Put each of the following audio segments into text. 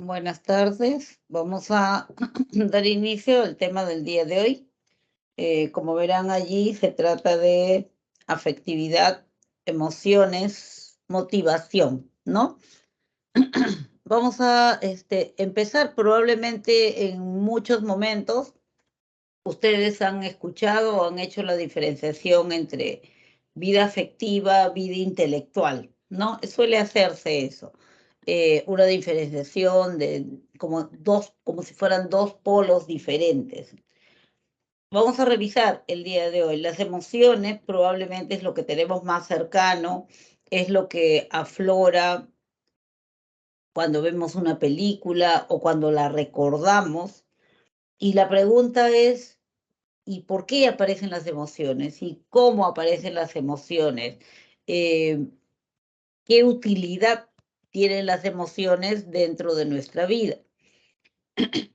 Buenas tardes. Vamos a dar inicio al tema del día de hoy. Como verán allí, se trata de afectividad, emociones, motivación, ¿no? Vamos a empezar. Probablemente en muchos momentos ustedes han escuchado o han hecho la diferenciación entre vida afectiva, vida intelectual, ¿no? Suele hacerse eso. Una diferenciación de como si fueran dos polos diferentes. Vamos a revisar el día de hoy. Las emociones probablemente es lo que tenemos más cercano, es lo que aflora cuando vemos una película o cuando la recordamos. Y la pregunta es, ¿y por qué aparecen las emociones? ¿Y cómo aparecen las emociones? Eh, ¿Qué utilidad tienen las emociones dentro de nuestra vida?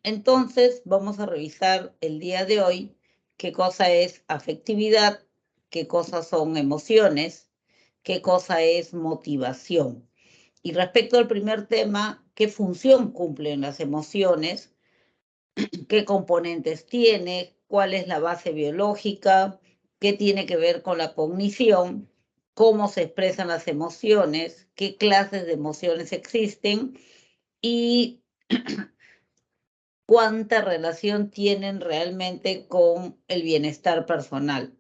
Entonces, vamos a revisar el día de hoy qué cosa es afectividad, qué cosas son emociones, qué cosa es motivación. Y respecto al primer tema, ¿qué función cumplen las emociones? ¿Qué componentes tiene? ¿Cuál es la base biológica? ¿Qué tiene que ver con la cognición? ¿Cómo se expresan las emociones? ¿Qué clases de emociones existen? Y cuánta relación tienen realmente con el bienestar personal.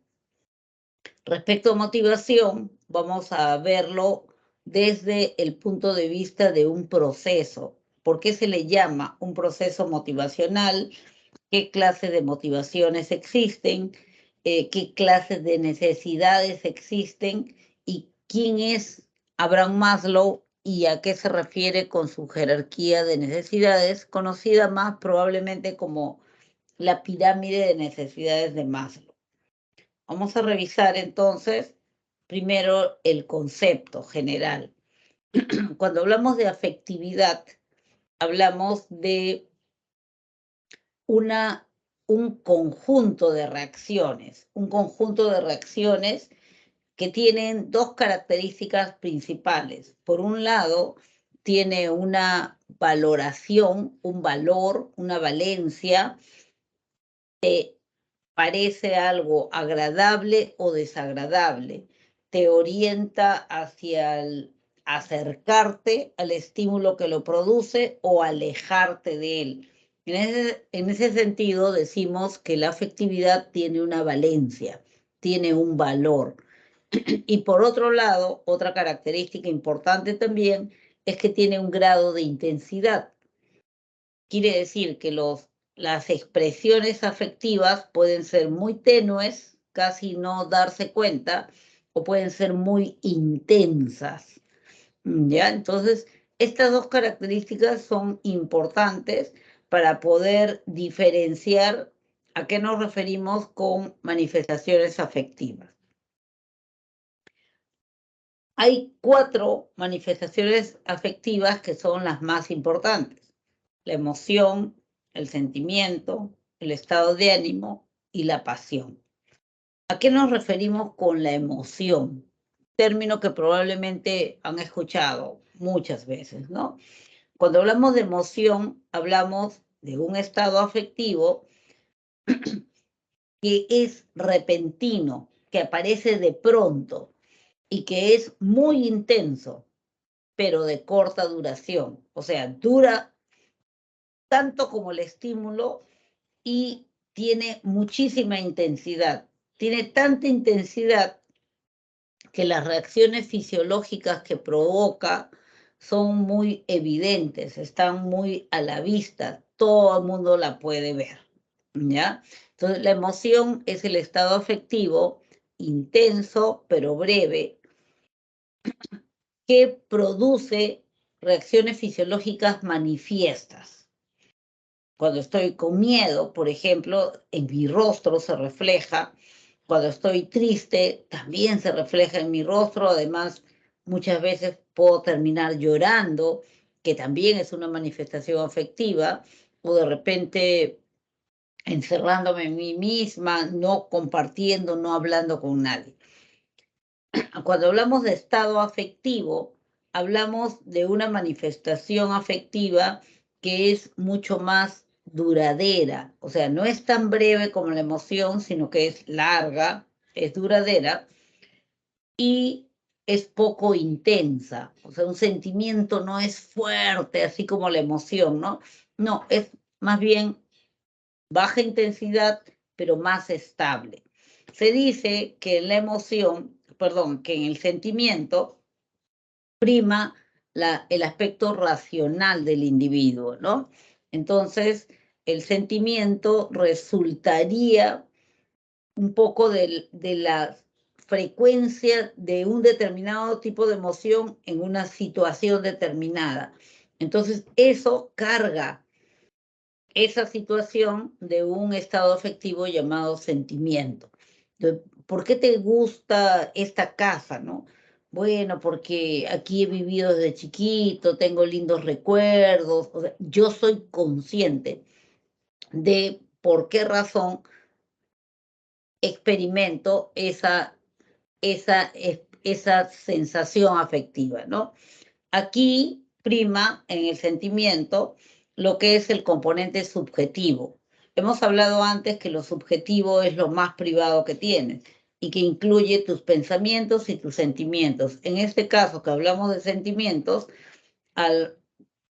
Respecto a motivación, vamos a verlo desde el punto de vista de un proceso. ¿Por qué se le llama un proceso motivacional? ¿Qué clases de motivaciones existen? ¿Qué clases de necesidades existen? ¿Y quién es Abraham Maslow y a qué se refiere con su jerarquía de necesidades, conocida más probablemente como la pirámide de necesidades de Maslow? Vamos a revisar entonces primero el concepto general. Cuando hablamos de afectividad, hablamos de una, un conjunto de reacciones que tienen dos características principales. Por un lado, tiene una valoración, un valor, una valencia, parece algo agradable o desagradable, te orienta hacia el acercarte al estímulo que lo produce o alejarte de él. En ese sentido, decimos que la afectividad tiene una valencia, tiene un valor. Y por otro lado, otra característica importante también es que tiene un grado de intensidad. Quiere decir que las expresiones afectivas pueden ser muy tenues, casi no darse cuenta, o pueden ser muy intensas. ¿Ya? Entonces, estas dos características son importantes para poder diferenciar a qué nos referimos con manifestaciones afectivas. Hay 4 manifestaciones afectivas que son las más importantes: la emoción, el sentimiento, el estado de ánimo y la pasión. ¿A qué nos referimos con la emoción? Término que probablemente han escuchado muchas veces, ¿no? Cuando hablamos de emoción, hablamos de un estado afectivo que es repentino, que aparece de pronto y que es muy intenso, pero de corta duración. O sea, dura tanto como el estímulo y tiene muchísima intensidad. Tiene tanta intensidad que las reacciones fisiológicas que provoca son muy evidentes, están muy a la vista, todo el mundo la puede ver, ¿ya? Entonces, la emoción es el estado afectivo intenso, pero breve, que produce reacciones fisiológicas manifiestas. Cuando estoy con miedo, por ejemplo, en mi rostro se refleja. Cuando estoy triste, también se refleja en mi rostro. Además, muchas veces puedo terminar llorando, que también es una manifestación afectiva, o de repente encerrándome en mí misma, no compartiendo, no hablando con nadie. Cuando hablamos de estado afectivo, hablamos de una manifestación afectiva que es mucho más duradera, o sea, no es tan breve como la emoción, sino que es larga, es duradera y es poco intensa, o sea, un sentimiento no es fuerte, así como la emoción, ¿no? No, es más bien baja intensidad, pero más estable. Se dice que en la emoción, perdón, que en el sentimiento prima el aspecto racional del individuo, ¿no? Entonces, el sentimiento resultaría un poco de la frecuencia de un determinado tipo de emoción en una situación determinada. Entonces, eso carga esa situación de un estado afectivo llamado sentimiento. Entonces, ¿por qué te gusta esta casa, no? Bueno, porque aquí he vivido desde chiquito, tengo lindos recuerdos, o sea, yo soy consciente de por qué razón experimento esa sensación afectiva, ¿no? Aquí prima en el sentimiento lo que es el componente subjetivo. Hemos hablado antes que lo subjetivo es lo más privado que tienes y que incluye tus pensamientos y tus sentimientos. En este caso, que hablamos de sentimientos, al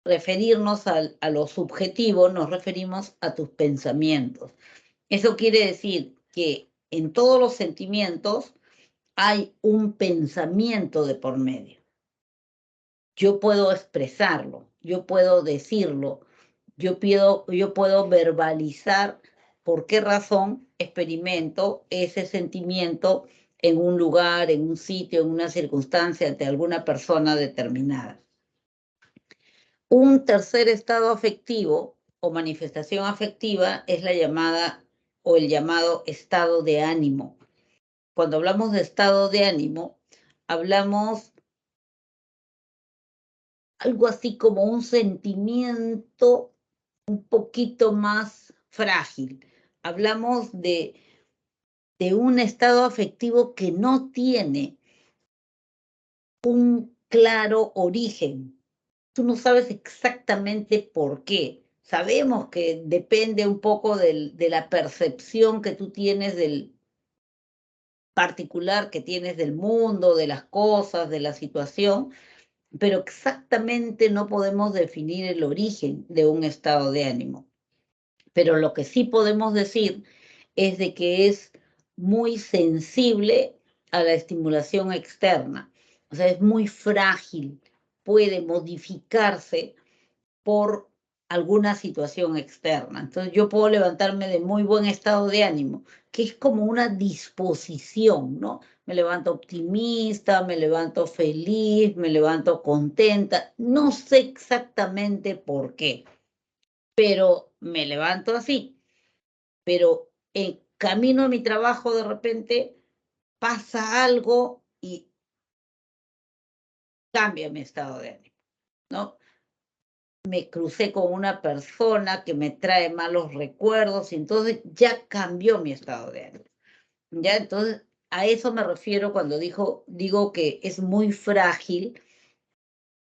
referirnos a lo subjetivo, nos referimos a tus pensamientos. Eso quiere decir que en todos los sentimientos hay un pensamiento de por medio. Yo puedo expresarlo, yo puedo decirlo, yo puedo verbalizar por qué razón experimento ese sentimiento en un lugar, en un sitio, en una circunstancia, ante alguna persona determinada. Un tercer estado afectivo o manifestación afectiva es la llamada o el llamado estado de ánimo. Cuando hablamos de estado de ánimo, hablamos algo así como un sentimiento un poquito más frágil. Hablamos de un estado afectivo que no tiene un claro origen. Tú no sabes exactamente por qué. Sabemos que depende un poco de la percepción que tú tienes del particular que tienes del mundo, de las cosas, de la situación, pero exactamente no podemos definir el origen de un estado de ánimo. Pero lo que sí podemos decir es de que es muy sensible a la estimulación externa. O sea, es muy frágil, puede modificarse por alguna situación externa. Entonces yo puedo levantarme de muy buen estado de ánimo, que es como una disposición, ¿no? Me levanto optimista, me levanto feliz, me levanto contenta, no sé exactamente por qué, pero me levanto así. Pero en camino a mi trabajo de repente pasa algo y cambia mi estado de ánimo, ¿no? Me crucé con una persona que me trae malos recuerdos y entonces ya cambió mi estado de ánimo. Ya, entonces a eso me refiero cuando digo que es muy frágil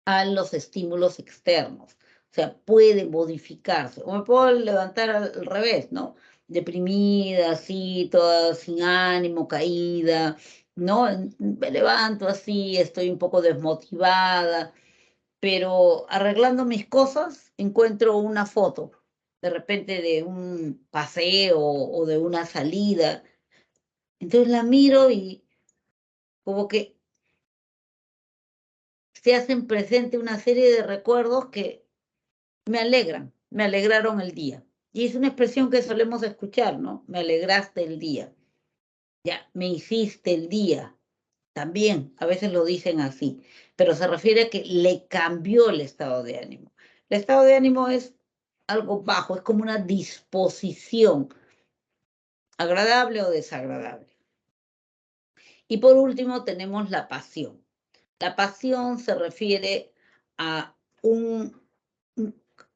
a los estímulos externos. O sea, puede modificarse. O me puedo levantar al revés, ¿no? Deprimida, así, toda sin ánimo, caída, ¿no? Me levanto así, estoy un poco desmotivada, pero arreglando mis cosas encuentro una foto, de repente de un paseo o de una salida. Entonces la miro y como que se hacen presente una serie de recuerdos que me alegraron el día. Y es una expresión que solemos escuchar, ¿no? Me alegraste el día. Ya, me hiciste el día. También, a veces lo dicen así, pero se refiere a que le cambió el estado de ánimo. El estado de ánimo es algo bajo, es como una disposición, agradable o desagradable. Y por último tenemos la pasión. La pasión se refiere a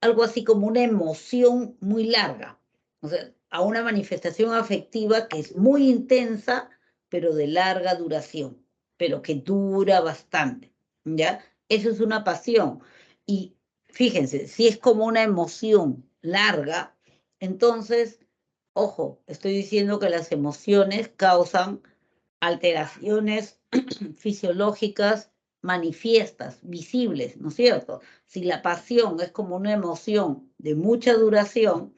algo así como una emoción muy larga, o sea, a una manifestación afectiva que es muy intensa, pero de larga duración, pero que dura bastante, ¿ya? Eso es una pasión. Y fíjense, si es como una emoción larga, entonces, ojo, estoy diciendo que las emociones causan alteraciones fisiológicas manifiestas, visibles, ¿no es cierto? Si la pasión es como una emoción de mucha duración,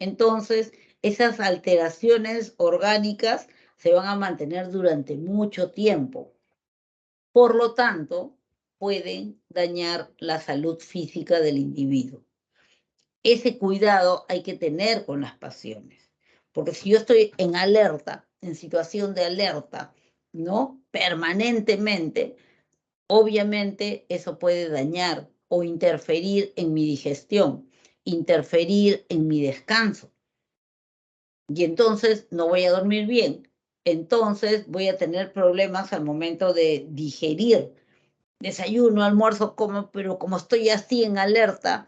entonces esas alteraciones orgánicas se van a mantener durante mucho tiempo. Por lo tanto, pueden dañar la salud física del individuo. Ese cuidado hay que tener con las pasiones, porque si yo estoy en alerta, en situación de alerta, ¿no? Permanentemente, obviamente eso puede dañar o interferir en mi digestión, interferir en mi descanso. Y entonces no voy a dormir bien. Entonces voy a tener problemas al momento de digerir. Desayuno, almuerzo, como, pero como estoy así en alerta,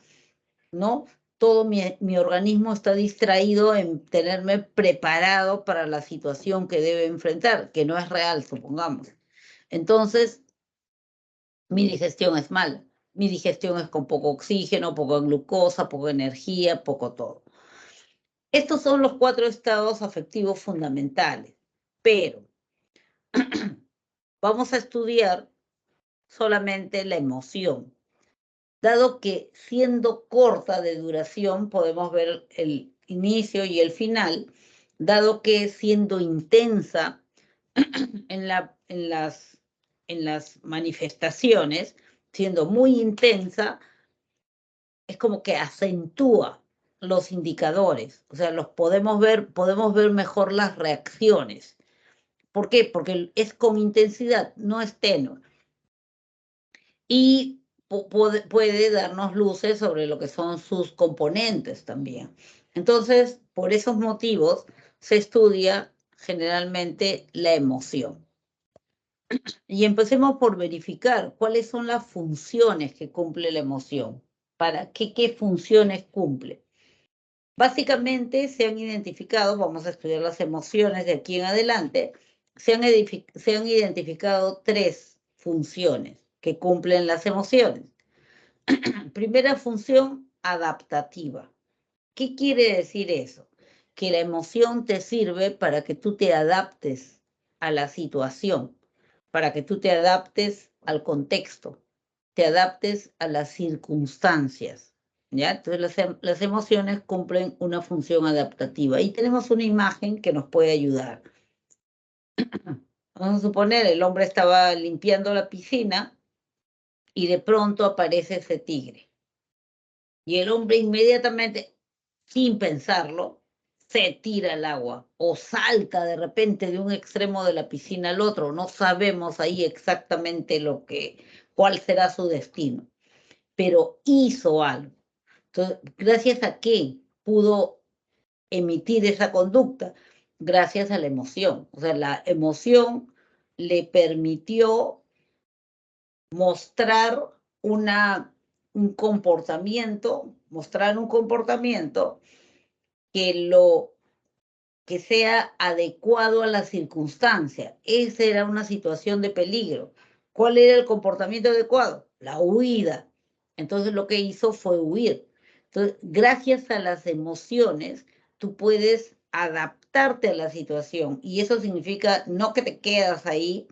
¿no? Todo mi organismo está distraído en tenerme preparado para la situación que debe enfrentar, que no es real, supongamos. Entonces, mi digestión es mala. Mi digestión es con poco oxígeno, poca glucosa, poca energía, poco todo. Estos son los 4 estados afectivos fundamentales, pero vamos a estudiar solamente la emoción. Dado que siendo corta de duración podemos ver el inicio y el final, dado que siendo intensa en las manifestaciones, siendo muy intensa, es como que acentúa los indicadores, o sea, los podemos ver mejor las reacciones. ¿Por qué? Porque es con intensidad, no es tenue. Y puede darnos luces sobre lo que son sus componentes también. Entonces, por esos motivos, se estudia generalmente la emoción. Y empecemos por verificar cuáles son las funciones que cumple la emoción. ¿Para qué funciones cumple? Básicamente se han identificado, vamos a estudiar las emociones de aquí en adelante, se han identificado 3 funciones que cumplen las emociones. Primera función, adaptativa. ¿Qué quiere decir eso? Que la emoción te sirve para que tú te adaptes a la situación, para que tú te adaptes al contexto, te adaptes a las circunstancias. ¿Ya? Entonces las emociones cumplen una función adaptativa. Y tenemos una imagen que nos puede ayudar. Vamos a suponer, el hombre estaba limpiando la piscina y de pronto aparece ese tigre. Y el hombre inmediatamente, sin pensarlo, se tira al agua o salta de repente de un extremo de la piscina al otro. No sabemos ahí exactamente cuál será su destino, pero hizo algo. Entonces, ¿gracias a qué pudo emitir esa conducta? Gracias a la emoción. O sea, la emoción le permitió mostrar un comportamiento que sea adecuado a la circunstancia. Esa era una situación de peligro. ¿Cuál era el comportamiento adecuado? La huida. Entonces lo que hizo fue huir. Entonces, gracias a las emociones, tú puedes adaptarte a la situación. Y eso significa no que te quedas ahí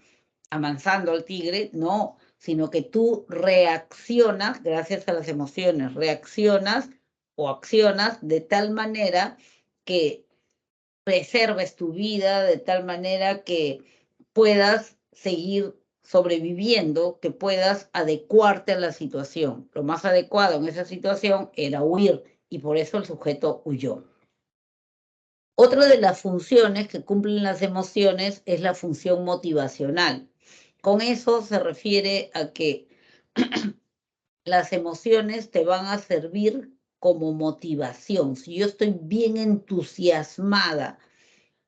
amansando al tigre, no, sino que tú reaccionas, gracias a las emociones, reaccionas o accionas de tal manera que preserves tu vida, de tal manera que puedas seguir sobreviviendo, que puedas adecuarte a la situación. Lo más adecuado en esa situación era huir y por eso el sujeto huyó. Otra de las funciones que cumplen las emociones es la función motivacional. Con eso se refiere a que las emociones te van a servir como motivación. Si yo estoy bien entusiasmada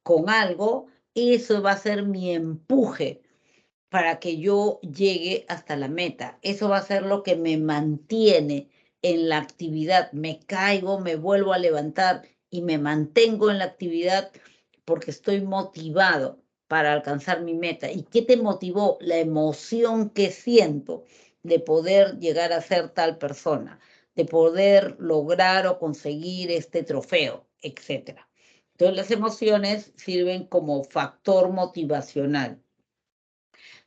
con algo, eso va a ser mi empuje para que yo llegue hasta la meta. Eso va a ser lo que me mantiene en la actividad. Me caigo, me vuelvo a levantar y me mantengo en la actividad porque estoy motivado para alcanzar mi meta. ¿Y qué te motivó? La emoción que siento de poder llegar a ser tal persona. de poder lograr o conseguir este trofeo, etc. Entonces, las emociones sirven como factor motivacional.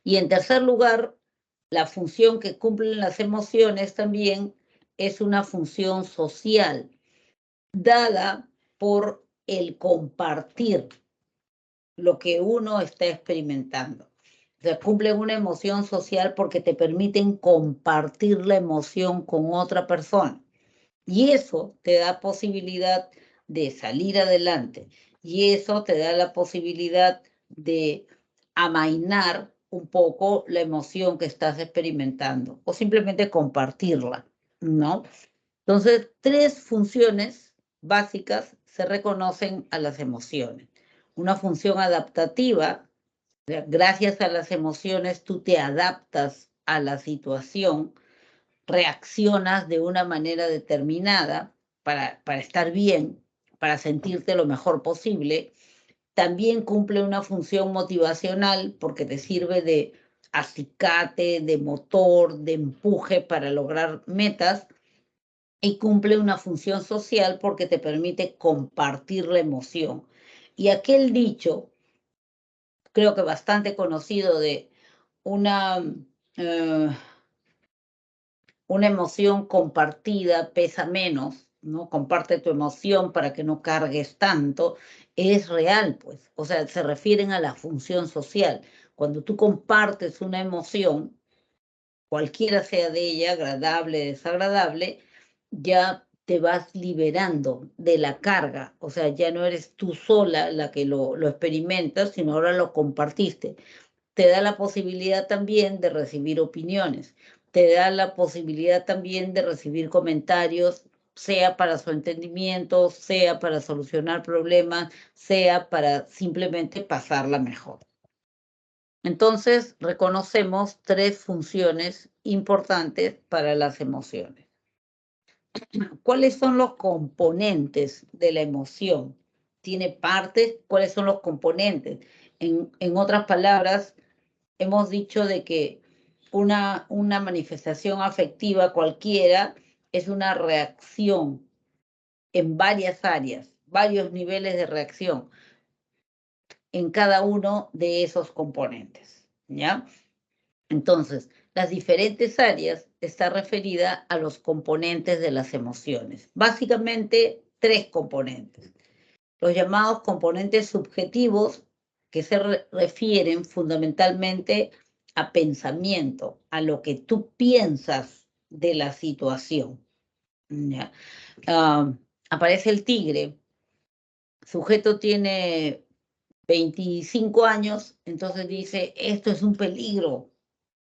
Y en tercer lugar, la función que cumplen las emociones también es una función social, dada por el compartir lo que uno está experimentando. O sea, cumplen una emoción social porque te permiten compartir la emoción con otra persona. Y eso te da posibilidad de salir adelante. Y eso te da la posibilidad de amainar un poco la emoción que estás experimentando o simplemente compartirla, ¿no? Entonces, 3 funciones básicas se reconocen a las emociones. Una función adaptativa, gracias a las emociones tú te adaptas a la situación, reaccionas de una manera determinada para estar bien, para sentirte lo mejor posible. También cumple una función motivacional porque te sirve de acicate, de motor, de empuje para lograr metas. Y cumple una función social porque te permite compartir la emoción. Y aquel dicho, creo que bastante conocido, de una, eh, una emoción compartida pesa menos, ¿no? Comparte tu emoción para que no cargues tanto, es real, pues. O sea, se refieren a la función social. Cuando tú compartes una emoción, cualquiera sea de ella, agradable, desagradable, ya te vas liberando de la carga. O sea, ya no eres tú sola la que lo experimentas, sino ahora lo compartiste. Te da la posibilidad también de recibir opiniones. Te da la posibilidad también de recibir comentarios, sea para su entendimiento, sea para solucionar problemas, sea para simplemente pasarla mejor. Entonces, reconocemos 3 funciones importantes para las emociones. ¿Cuáles son los componentes de la emoción? ¿Tiene partes? ¿Cuáles son los componentes? En otras palabras, hemos dicho de que una manifestación afectiva cualquiera es una reacción en varias áreas, varios niveles de reacción en cada uno de esos componentes, ¿ya? Entonces, las diferentes áreas está referida a los componentes de las emociones. Básicamente, 3 componentes. Los llamados componentes subjetivos, que se refieren fundamentalmente a pensamiento, a lo que tú piensas de la situación. ¿Ya? Aparece el tigre, sujeto tiene 25 años, entonces dice, esto es un peligro,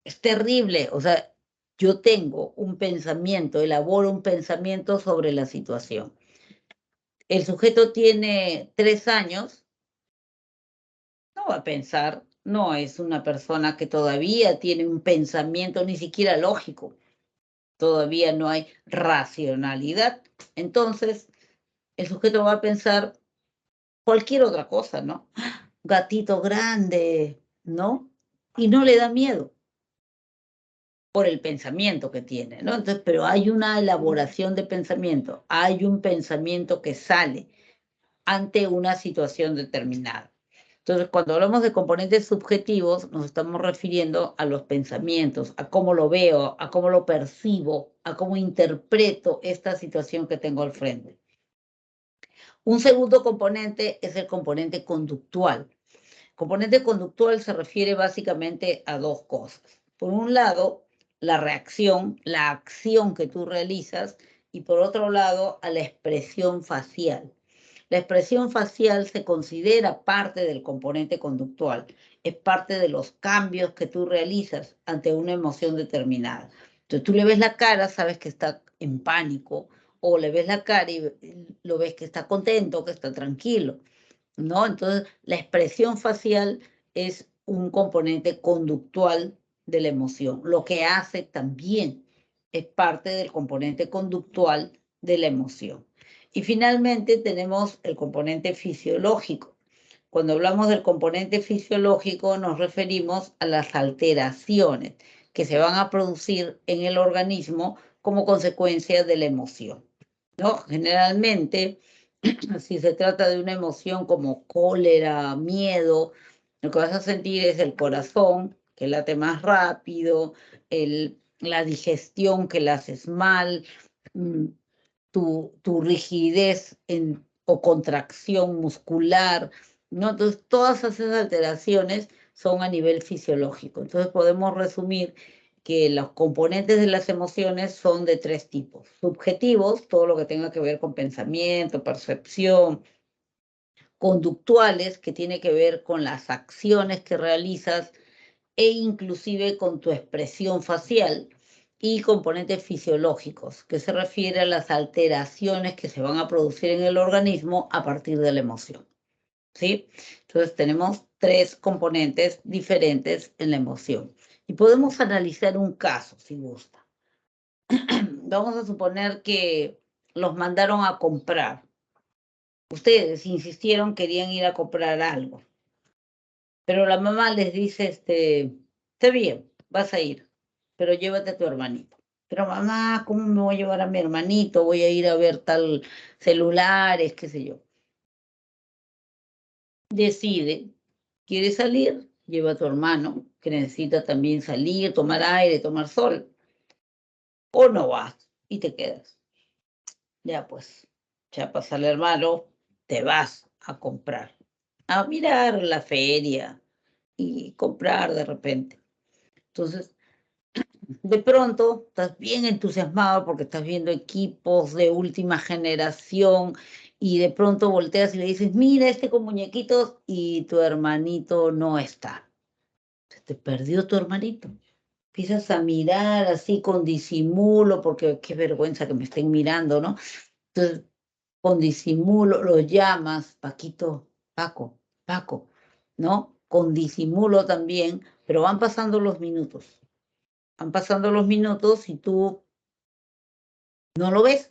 es terrible. O sea, yo tengo un pensamiento, elaboro un pensamiento sobre la situación. El sujeto tiene 3 años, no va a pensar, no es una persona que todavía tiene un pensamiento ni siquiera lógico, todavía no hay racionalidad. Entonces, el sujeto va a pensar cualquier otra cosa, ¿no? Gatito grande, ¿no? Y no le da miedo por el pensamiento que tiene, ¿no? Entonces, pero hay una elaboración de pensamiento, hay un pensamiento que sale ante una situación determinada. Entonces, cuando hablamos de componentes subjetivos, nos estamos refiriendo a los pensamientos, a cómo lo veo, a cómo lo percibo, a cómo interpreto esta situación que tengo al frente. Un segundo componente es el componente conductual. Componente conductual se refiere básicamente a 2 cosas. Por un lado, la reacción, la acción que tú realizas, y por otro lado, a la expresión facial. La expresión facial se considera parte del componente conductual, es parte de los cambios que tú realizas ante una emoción determinada. Entonces tú le ves la cara, sabes que está en pánico, o le ves la cara y lo ves que está contento, que está tranquilo, ¿no? Entonces la expresión facial es un componente conductual de la emoción. Lo que hace también es parte del componente conductual de la emoción. Y finalmente tenemos el componente fisiológico. Cuando hablamos del componente fisiológico nos referimos a las alteraciones que se van a producir en el organismo como consecuencia de la emoción, ¿no? Generalmente, si se trata de una emoción como cólera, miedo, lo que vas a sentir es el corazón, que late más rápido, la digestión, que la haces mal, tu rigidez o contracción muscular, ¿no? Entonces, todas esas alteraciones son a nivel fisiológico. Entonces, podemos resumir que los componentes de las emociones son de tres tipos. Subjetivos, todo lo que tenga que ver con pensamiento, percepción; conductuales, que tiene que ver con las acciones que realizas e inclusive con tu expresión facial; y componentes fisiológicos, que se refiere a las alteraciones que se van a producir en el organismo a partir de la emoción, ¿sí? Entonces tenemos tres componentes diferentes en la emoción. Y podemos analizar un caso, si gusta. Vamos a suponer que los mandaron a comprar. Ustedes insistieron, querían ir a comprar algo. Pero la mamá les dice, está bien, vas a ir, pero llévate a tu hermanito. Pero mamá, ¿cómo me voy a llevar a mi hermanito? Voy a ir a ver tal celulares, qué sé yo. Decide, ¿quieres salir? Lleva a tu hermano, que necesita también salir, tomar aire, tomar sol. O no vas y te quedas. Ya pues, ya pasa el hermano, te vas a comprar, a mirar la feria y comprar de repente. Entonces, de pronto estás bien entusiasmado porque estás viendo equipos de última generación y de pronto volteas y le dices, mira este con muñequitos, y tu hermanito no está. Se te perdió tu hermanito. Empiezas a mirar así con disimulo, porque qué vergüenza que me estén mirando, ¿no? Entonces, con disimulo lo llamas, Paquito, Paco, Paco, ¿no? Con disimulo también, pero van pasando los minutos. Van pasando los minutos y tú no lo ves.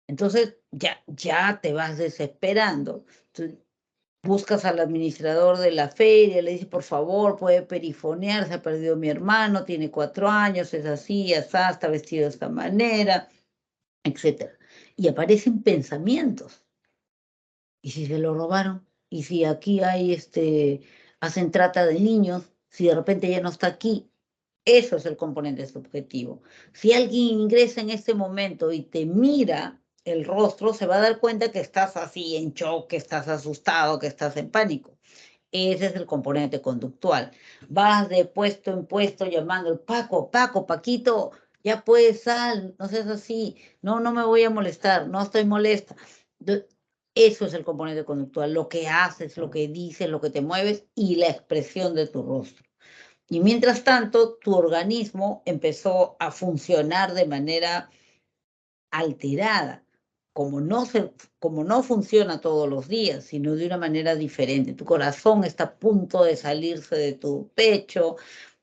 Entonces ya te vas desesperando. Entonces, buscas al administrador de la feria, le dices, por favor, puede perifonear, se ha perdido mi hermano, tiene 4 años, es así, asá, está vestido de esta manera, etc. Y aparecen pensamientos. ¿Y si se lo robaron? ¿Y si aquí hay, hacen trata de niños? Si de repente ya no está aquí. Eso es el componente subjetivo. Si alguien ingresa en este momento y te mira el rostro, se va a dar cuenta que estás así en shock, que estás asustado, que estás en pánico. Ese es el componente conductual. Vas de puesto en puesto llamando, Paco, Paco, Paquito, ya puedes, sal, no seas así, no, no me voy a molestar, no estoy molesta. Eso es el componente conductual, lo que haces, lo que dices, lo que te mueves y la expresión de tu rostro. Y mientras tanto, tu organismo empezó a funcionar de manera alterada, como no funciona todos los días, sino de una manera diferente. Tu corazón está a punto de salirse de tu pecho,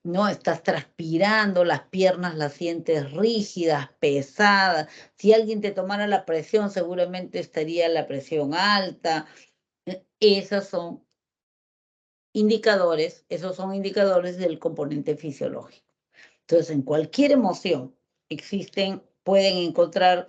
¿no? Estás transpirando, las piernas las sientes rígidas, pesadas. Si alguien te tomara la presión, seguramente estaría la presión alta. Esas son esos son indicadores del componente fisiológico. Entonces, en cualquier emoción pueden encontrar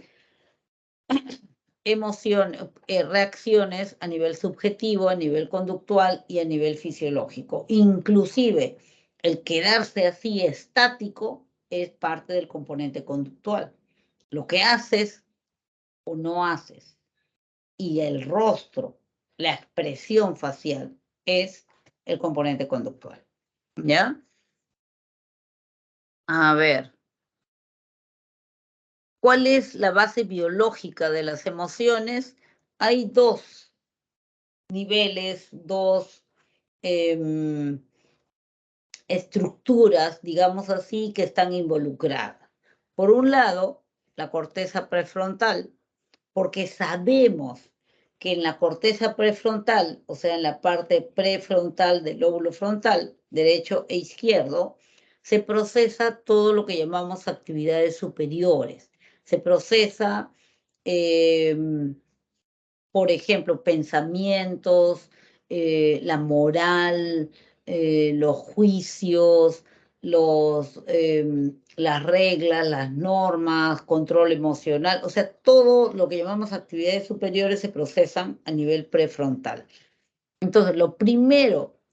reacciones a nivel subjetivo, a nivel conductual y a nivel fisiológico. Inclusive, el quedarse así estático es parte del componente conductual. Lo que haces o no haces, y el rostro, la expresión facial, es el componente conductual. ¿Ya? A ver, ¿cuál es la base biológica de las emociones? Hay dos niveles, dos estructuras, digamos así, que están involucradas. Por un lado, la corteza prefrontal, porque sabemos que en la corteza prefrontal, o sea, en la parte prefrontal del lóbulo frontal, derecho e izquierdo, se procesa todo lo que llamamos actividades superiores. Se procesa, por ejemplo, pensamientos, la moral, los juicios, las reglas, las normas, control emocional, o sea, todo lo que llamamos actividades superiores se procesan a nivel prefrontal. Entonces,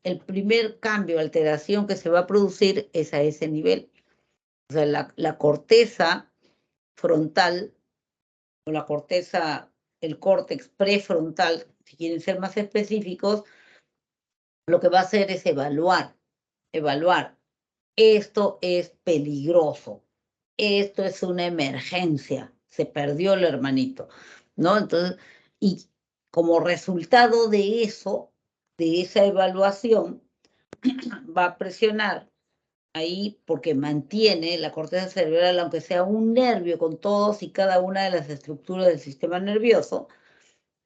el primer cambio, alteración que se va a producir es a ese nivel. O sea, la corteza frontal o la corteza, el córtex prefrontal, si quieren ser más específicos, lo que va a hacer es evaluar. Esto es peligroso, esto es una emergencia, se perdió el hermanito, ¿no? Entonces, y como resultado de eso, de esa evaluación, va a presionar ahí porque mantiene la corteza cerebral, aunque sea un nervio con todos y cada una de las estructuras del sistema nervioso,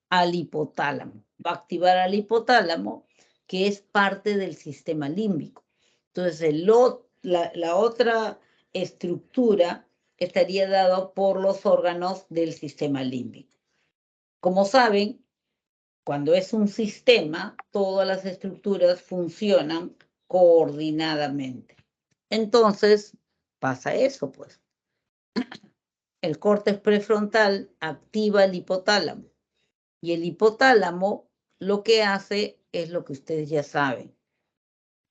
al hipotálamo. Va a activar al hipotálamo, que es parte del sistema límbico. Entonces, la otra estructura estaría dado por los órganos del sistema límbico. Como saben, cuando es un sistema, todas las estructuras funcionan coordinadamente. Entonces, pasa eso, pues. El córtex prefrontal activa el hipotálamo. Y el hipotálamo lo que hace es lo que ustedes ya saben.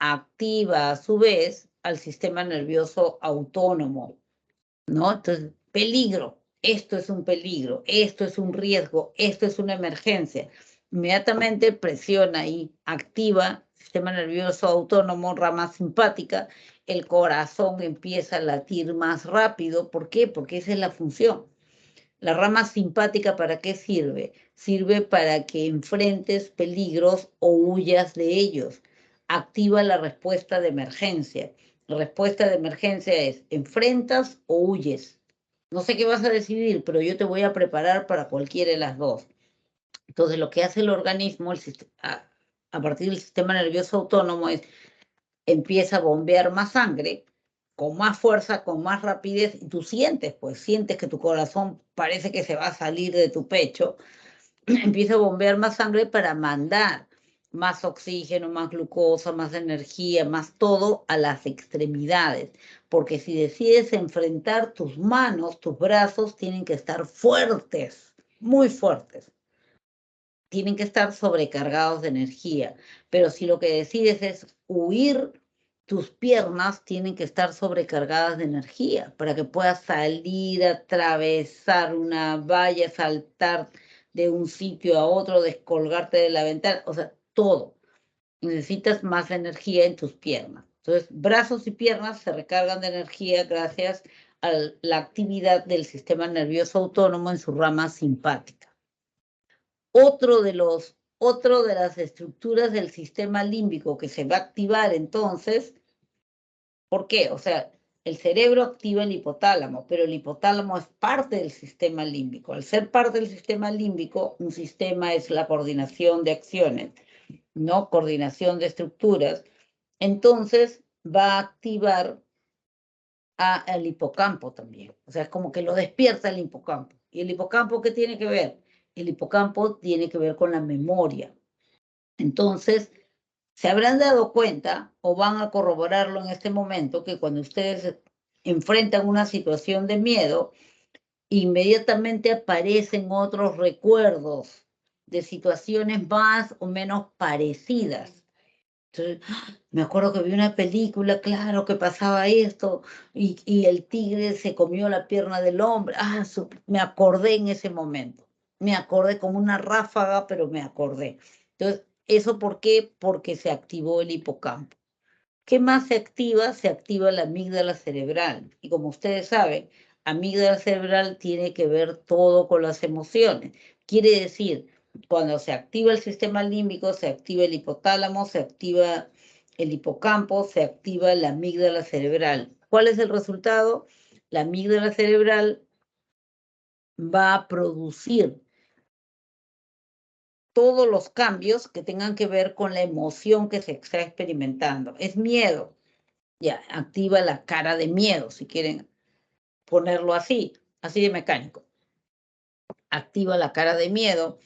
Activa a su vez al sistema nervioso autónomo, ¿no? Entonces, peligro, esto es un peligro, esto es un riesgo, esto es una emergencia. Inmediatamente presiona y activa el sistema nervioso autónomo, rama simpática, el corazón empieza a latir más rápido. ¿Por qué? Porque esa es la función. La rama simpática, ¿para qué sirve? Sirve para que enfrentes peligros o huyas de ellos. Activa la respuesta de emergencia. La respuesta de emergencia es, ¿enfrentas o huyes? No sé qué vas a decidir, pero yo te voy a preparar para cualquiera de las dos. Entonces, lo que hace el organismo a partir del sistema nervioso autónomo es, empieza a bombear más sangre, con más fuerza, con más rapidez, y tú sientes que tu corazón parece que se va a salir de tu pecho, empieza a bombear más sangre para mandar más oxígeno, más glucosa, más energía, más todo a las extremidades, porque si decides enfrentar, tus manos, tus brazos tienen que estar fuertes, muy fuertes, tienen que estar sobrecargados de energía, pero si lo que decides es huir, tus piernas tienen que estar sobrecargadas de energía para que puedas salir, atravesar una valla, saltar de un sitio a otro, descolgarte de la ventana, o sea, todo. Necesitas más energía en tus piernas. Entonces, brazos y piernas se recargan de energía gracias a la actividad del sistema nervioso autónomo en su rama simpática. Otro de las estructuras del sistema límbico que se va a activar entonces, ¿por qué? O sea, el cerebro activa el hipotálamo, pero el hipotálamo es parte del sistema límbico. Al ser parte del sistema límbico, un sistema es la coordinación de acciones, ¿no? Coordinación de estructuras. Entonces va a activar al hipocampo también. O sea, es como que lo despierta el hipocampo. ¿Y el hipocampo qué tiene que ver? El hipocampo tiene que ver con la memoria. Entonces, se habrán dado cuenta o van a corroborarlo en este momento que cuando ustedes enfrentan una situación de miedo, inmediatamente aparecen otros recuerdos de situaciones más o menos parecidas. Entonces, me acuerdo que vi una película, claro, que pasaba esto, y el tigre se comió la pierna del hombre. Me acordé en ese momento. Me acordé como una ráfaga, pero me acordé. Entonces, ¿eso por qué? Porque se activó el hipocampo. ¿Qué más se activa? Se activa la amígdala cerebral. Y como ustedes saben, amígdala cerebral tiene que ver todo con las emociones. Quiere decir, cuando se activa el sistema límbico, se activa el hipotálamo, se activa el hipocampo, se activa la amígdala cerebral. ¿Cuál es el resultado? La amígdala cerebral va a producir todos los cambios que tengan que ver con la emoción que se está experimentando. Es miedo. Ya, activa la cara de miedo, si quieren ponerlo así de mecánico. Activa la cara de miedo,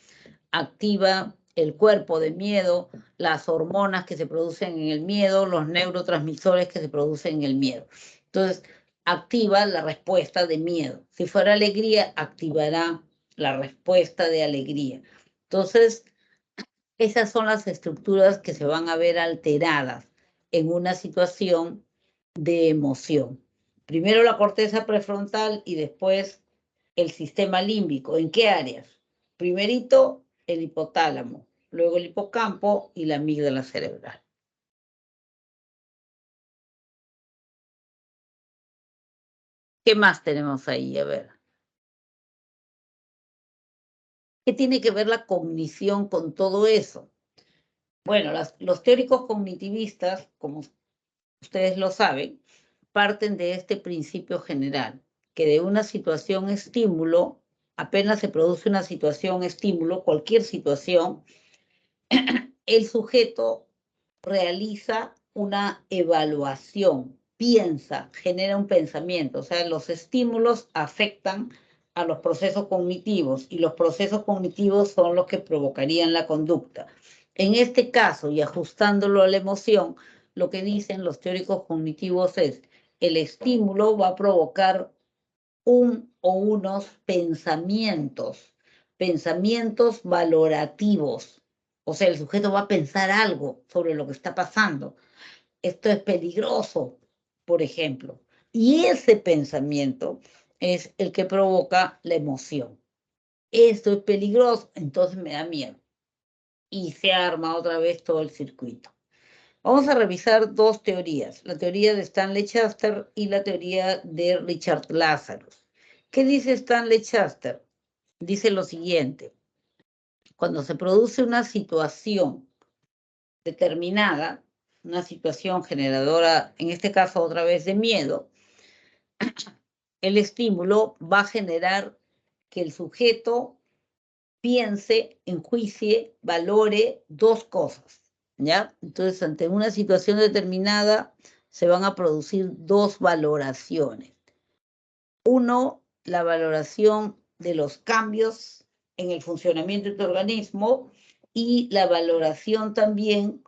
activa el cuerpo de miedo, las hormonas que se producen en el miedo, los neurotransmisores que se producen en el miedo. Entonces, activa la respuesta de miedo. Si fuera alegría, activará la respuesta de alegría. Entonces, esas son las estructuras que se van a ver alteradas en una situación de emoción. Primero la corteza prefrontal y después el sistema límbico. ¿En qué áreas? Primerito, el hipotálamo, luego el hipocampo y la amígdala cerebral. ¿Qué más tenemos ahí? A ver. ¿Qué tiene que ver la cognición con todo eso? Bueno, los teóricos cognitivistas, como ustedes lo saben, parten de este principio general, que de una situación estímulo, apenas se produce una situación estímulo, cualquier situación, el sujeto realiza una evaluación, piensa, genera un pensamiento, o sea, los estímulos afectan a los procesos cognitivos y los procesos cognitivos son los que provocarían la conducta. En este caso, y ajustándolo a la emoción, lo que dicen los teóricos cognitivos es, el estímulo va a provocar un o unos pensamientos valorativos. O sea, el sujeto va a pensar algo sobre lo que está pasando. Esto es peligroso, por ejemplo. Y ese pensamiento es el que provoca la emoción. Esto es peligroso, entonces me da miedo. Y se arma otra vez todo el circuito. Vamos a revisar dos teorías, la teoría de Stanley Schachter y la teoría de Richard Lazarus. ¿Qué dice Stanley Schachter? Dice lo siguiente, cuando se produce una situación determinada, una situación generadora, en este caso otra vez de miedo, el estímulo va a generar que el sujeto piense, enjuicie, valore dos cosas, ¿ya? Entonces, ante una situación determinada, se van a producir dos valoraciones. Uno, la valoración de los cambios en el funcionamiento de tu organismo y la valoración también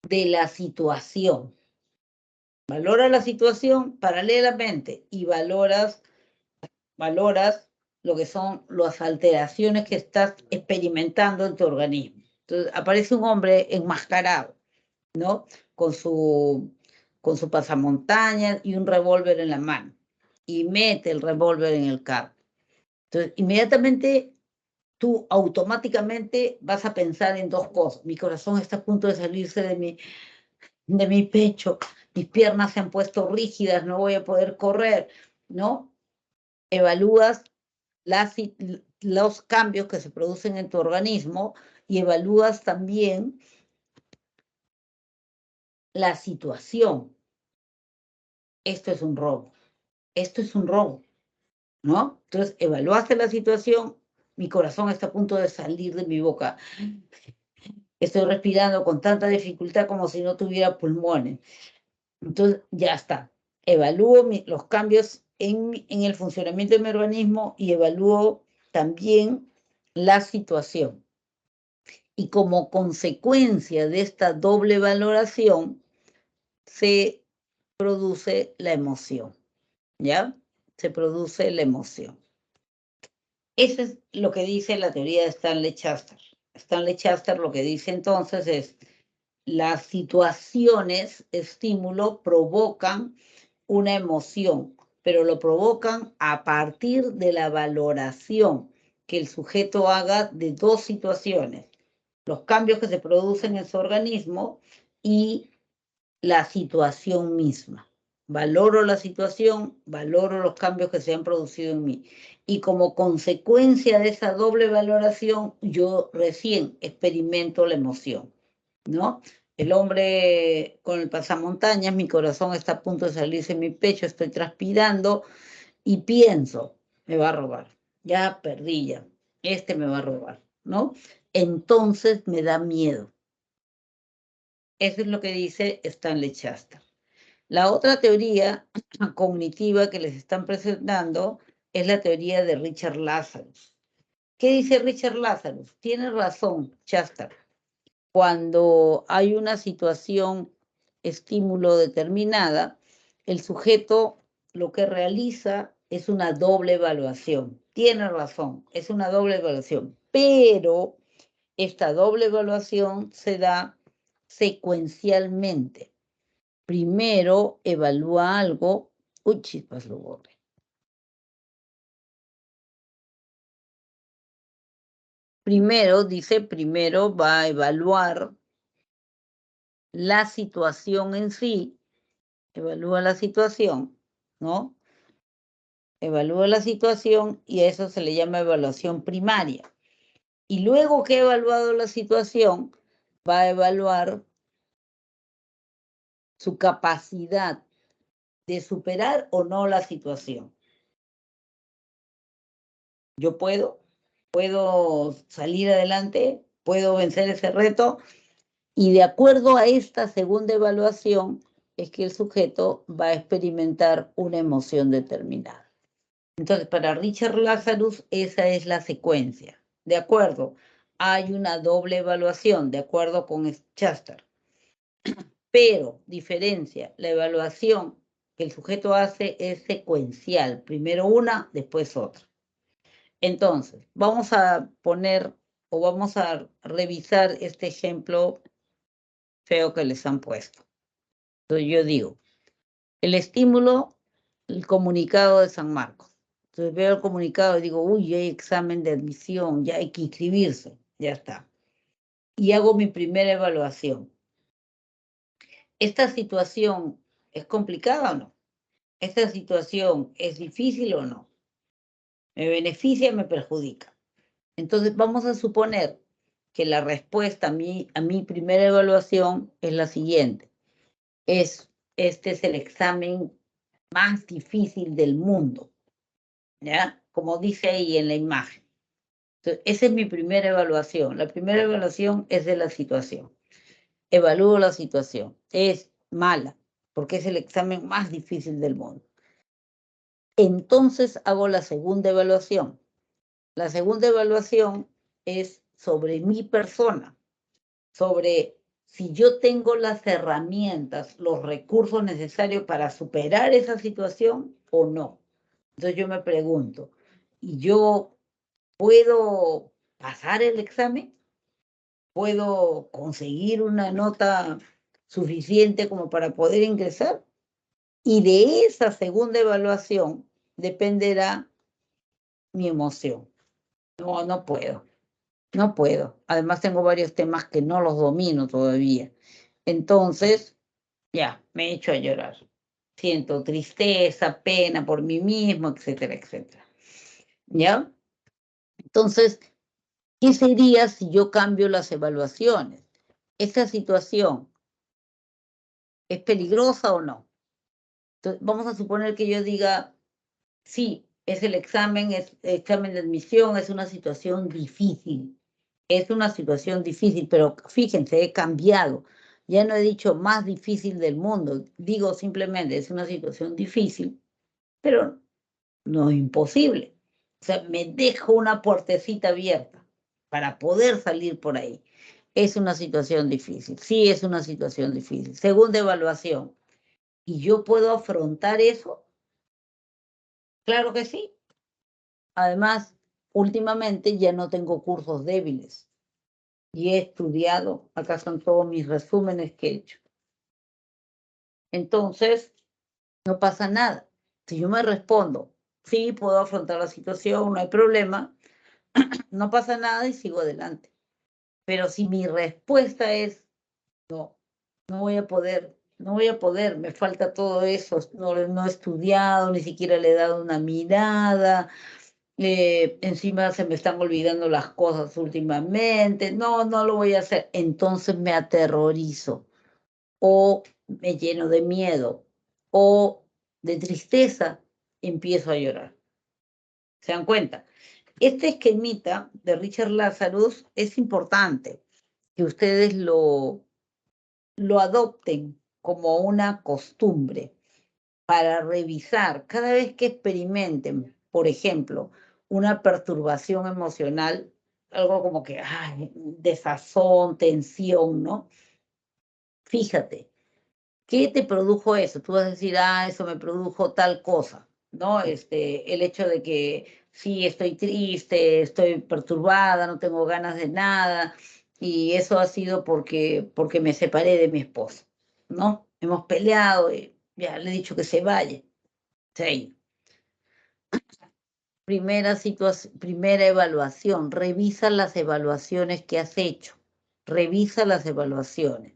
de la situación. Valora la situación paralelamente y valoras lo que son las alteraciones que estás experimentando en tu organismo. Entonces, aparece un hombre enmascarado, ¿no? Con su pasamontañas y un revólver en la mano. Y mete el revólver en el carro. Entonces, inmediatamente tú automáticamente vas a pensar en dos cosas. Mi corazón está a punto de salirse de mi pecho, mis piernas se han puesto rígidas, no voy a poder correr, ¿no? Evalúas los cambios que se producen en tu organismo y evalúas también la situación. Esto es un robo, ¿no? Entonces, evaluaste la situación, mi corazón está a punto de salir de mi boca. Estoy respirando con tanta dificultad como si no tuviera pulmones. Entonces, ya está. Evalúo los cambios en el funcionamiento de mi organismo y evalúo también la situación. Y como consecuencia de esta doble valoración, se produce la emoción, ¿ya? Se produce la emoción. Eso es lo que dice la teoría de Stanley Schachter. Stanley Schachter lo que dice entonces es, las situaciones, estímulo, provocan una emoción, pero lo provocan a partir de la valoración que el sujeto haga de dos situaciones, los cambios que se producen en su organismo y la situación misma. Valoro la situación, valoro los cambios que se han producido en mí. Y como consecuencia de esa doble valoración, yo recién experimento la emoción, ¿no? El hombre con el pasamontañas, mi corazón está a punto de salirse de mi pecho, estoy transpirando y pienso, me va a robar. Ya perdí ya, este me va a robar, ¿no? Entonces me da miedo. Eso es lo que dice Stanley Schachter. La otra teoría cognitiva que les están presentando es la teoría de Richard Lazarus. ¿Qué dice Richard Lazarus? Tiene razón, Shasta. Cuando hay una situación, estímulo determinada, el sujeto lo que realiza es una doble evaluación. Tiene razón, es una doble evaluación, pero esta doble evaluación se da secuencialmente. Primero evalúa algo. Uy, chispas, lo borré. Primero va a evaluar la situación en sí, evalúa la situación, ¿no? Evalúa la situación y a eso se le llama evaluación primaria. Y luego que ha evaluado la situación, va a evaluar su capacidad de superar o no la situación. Yo puedo salir adelante, puedo vencer ese reto, y de acuerdo a esta segunda evaluación es que el sujeto va a experimentar una emoción determinada. Entonces, para Richard Lazarus, esa es la secuencia. De acuerdo, hay una doble evaluación, de acuerdo con Shasta. Pero, diferencia, la evaluación que el sujeto hace es secuencial. Primero una, después otra. Entonces, vamos a poner o vamos a revisar este ejemplo feo que les han puesto. Entonces, yo digo, el estímulo, el comunicado de San Marcos. Entonces veo el comunicado y digo, uy, hay examen de admisión, ya hay que inscribirse, ya está. Y hago mi primera evaluación. ¿Esta situación es complicada o no? ¿Esta situación es difícil o no? ¿Me beneficia o me perjudica? Entonces vamos a suponer que la respuesta a mi primera evaluación es la siguiente. Este es el examen más difícil del mundo, ¿ya? Como dice ahí en la imagen. Entonces, esa es mi primera evaluación. La primera evaluación es de la situación. Evalúo la situación. Es mala, porque es el examen más difícil del mundo. Entonces hago la segunda evaluación. La segunda evaluación es sobre mi persona, sobre si yo tengo las herramientas, los recursos necesarios para superar esa situación o no. Entonces yo me pregunto, ¿y yo puedo pasar el examen? ¿Puedo conseguir una nota suficiente como para poder ingresar? Y de esa segunda evaluación dependerá mi emoción. No, no puedo. No puedo. Además tengo varios temas que no los domino todavía. Entonces, ya, me he hecho a llorar. Siento tristeza, pena por mí mismo, etcétera, etcétera. ¿Ya? Entonces, ¿qué sería si yo cambio las evaluaciones? ¿Esta situación es peligrosa o no? Entonces, vamos a suponer que yo diga, sí, es el examen de admisión, es una situación difícil. Es una situación difícil, pero fíjense, he cambiado. Ya no he dicho más difícil del mundo. Digo simplemente, es una situación difícil, pero no es imposible. O sea, me dejo una puertecita abierta para poder salir por ahí. Es una situación difícil. Sí, es una situación difícil. Segunda evaluación. ¿Y yo puedo afrontar eso? Claro que sí. Además, últimamente ya no tengo cursos débiles. Y he estudiado, acá están todos mis resúmenes que he hecho. Entonces, no pasa nada. Si yo me respondo, sí, puedo afrontar la situación, no hay problema, no pasa nada y sigo adelante. Pero si mi respuesta es, no, no voy a poder, me falta todo eso, no he estudiado, ni siquiera le he dado una mirada, encima se me están olvidando las cosas últimamente, no lo voy a hacer. Entonces me aterrorizo o me lleno de miedo o de tristeza, empiezo a llorar. ¿Se dan cuenta? Este esquemita de Richard Lazarus es importante que ustedes lo adopten como una costumbre para revisar cada vez que experimenten, por ejemplo, una perturbación emocional, algo como que, ay, desazón, tensión, ¿no? Fíjate, ¿qué te produjo eso? Tú vas a decir, eso me produjo tal cosa, ¿no? El hecho de que sí, estoy triste, estoy perturbada, no tengo ganas de nada, y eso ha sido porque me separé de mi esposo, ¿no? Hemos peleado y ya le he dicho que se vaya. Sí. Primera evaluación, revisa las evaluaciones que has hecho, revisa las evaluaciones.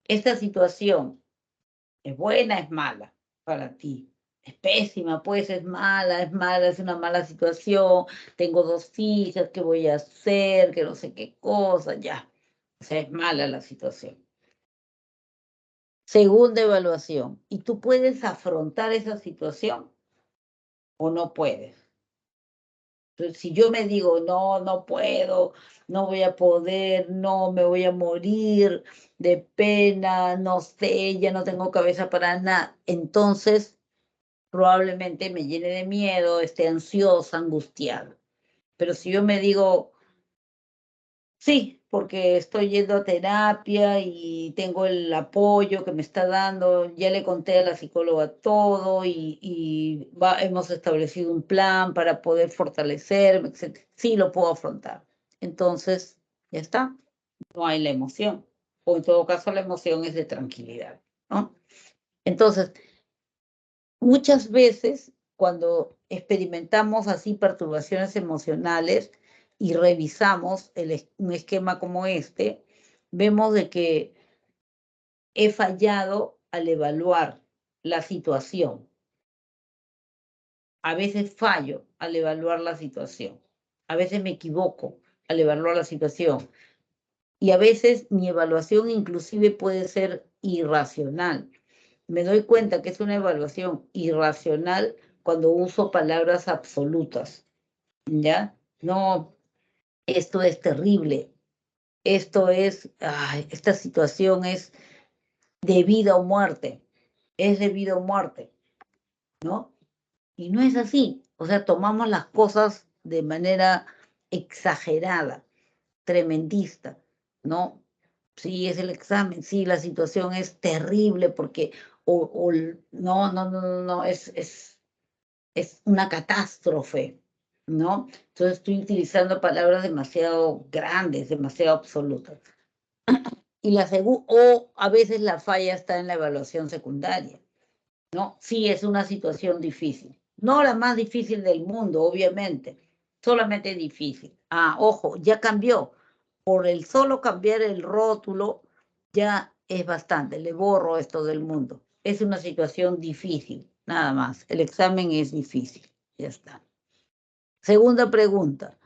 Esta situación es buena, es mala para ti. Es pésima, pues es mala, es una mala situación. Tengo 2 hijas, ¿qué voy a hacer? Que no sé qué cosa, ya. O sea, es mala la situación. Segunda evaluación, ¿y tú puedes afrontar esa situación o no puedes? Entonces, si yo me digo, no, no puedo, no voy a poder, no, me voy a morir de pena, no sé, ya no tengo cabeza para nada, entonces probablemente me llene de miedo, esté ansiosa, angustiada. Pero si yo me digo, sí, porque estoy yendo a terapia y tengo el apoyo que me está dando, ya le conté a la psicóloga todo y hemos establecido un plan para poder fortalecerme, etc. Sí, lo puedo afrontar. Entonces, ya está, no hay la emoción. O en todo caso, la emoción es de tranquilidad, ¿no? Entonces, muchas veces, cuando experimentamos así perturbaciones emocionales y revisamos un esquema como este, vemos de que he fallado al evaluar la situación. A veces fallo al evaluar la situación. A veces me equivoco al evaluar la situación. Y a veces mi evaluación inclusive puede ser irracional. Me doy cuenta que es una evaluación irracional cuando uso palabras absolutas, ¿ya? No, esto es terrible, esta situación es de vida o muerte, es de vida o muerte, ¿no? Y no es así, o sea, tomamos las cosas de manera exagerada, tremendista, ¿no? Sí, es el examen, sí, la situación es terrible porque, no, no, no, no, no, es una catástrofe, ¿no? Entonces estoy utilizando palabras demasiado grandes, demasiado absolutas. O a veces la falla está en la evaluación secundaria, ¿no? Sí, es una situación difícil. No la más difícil del mundo, obviamente, solamente difícil. Ojo, ya cambió. Por el solo cambiar el rótulo, ya es bastante. Le borro esto del mundo. Es una situación difícil, nada más. El examen es difícil. Ya está. Segunda pregunta.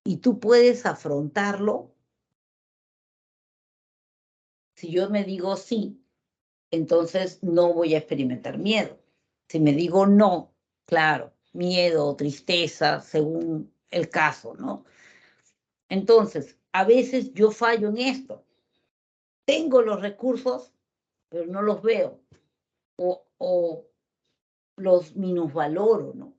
¿Y tú puedes afrontarlo? Si yo me digo sí, entonces no voy a experimentar miedo. Si me digo no, claro, miedo o tristeza, según el caso, ¿no? Entonces, a veces yo fallo en esto. Tengo los recursos, pero no los veo o los minusvaloro, ¿no?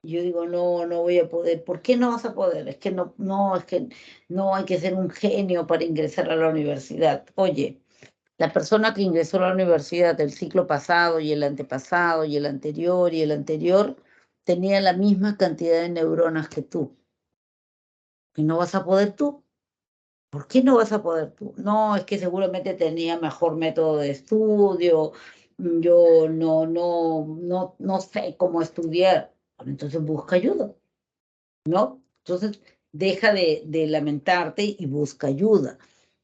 Yo digo, no, no voy a poder. ¿Por qué no vas a poder? Es que no, es que no hay que ser un genio para ingresar a la universidad. Oye, la persona que ingresó a la universidad el ciclo pasado y el antepasado y el anterior y el anterior tenía la misma cantidad de neuronas que tú. ¿Y no vas a poder tú? ¿Por qué no vas a poder tú? No, es que seguramente tenía mejor método de estudio, yo no sé cómo estudiar. Bueno, entonces busca ayuda, ¿no? Entonces deja de lamentarte y busca ayuda.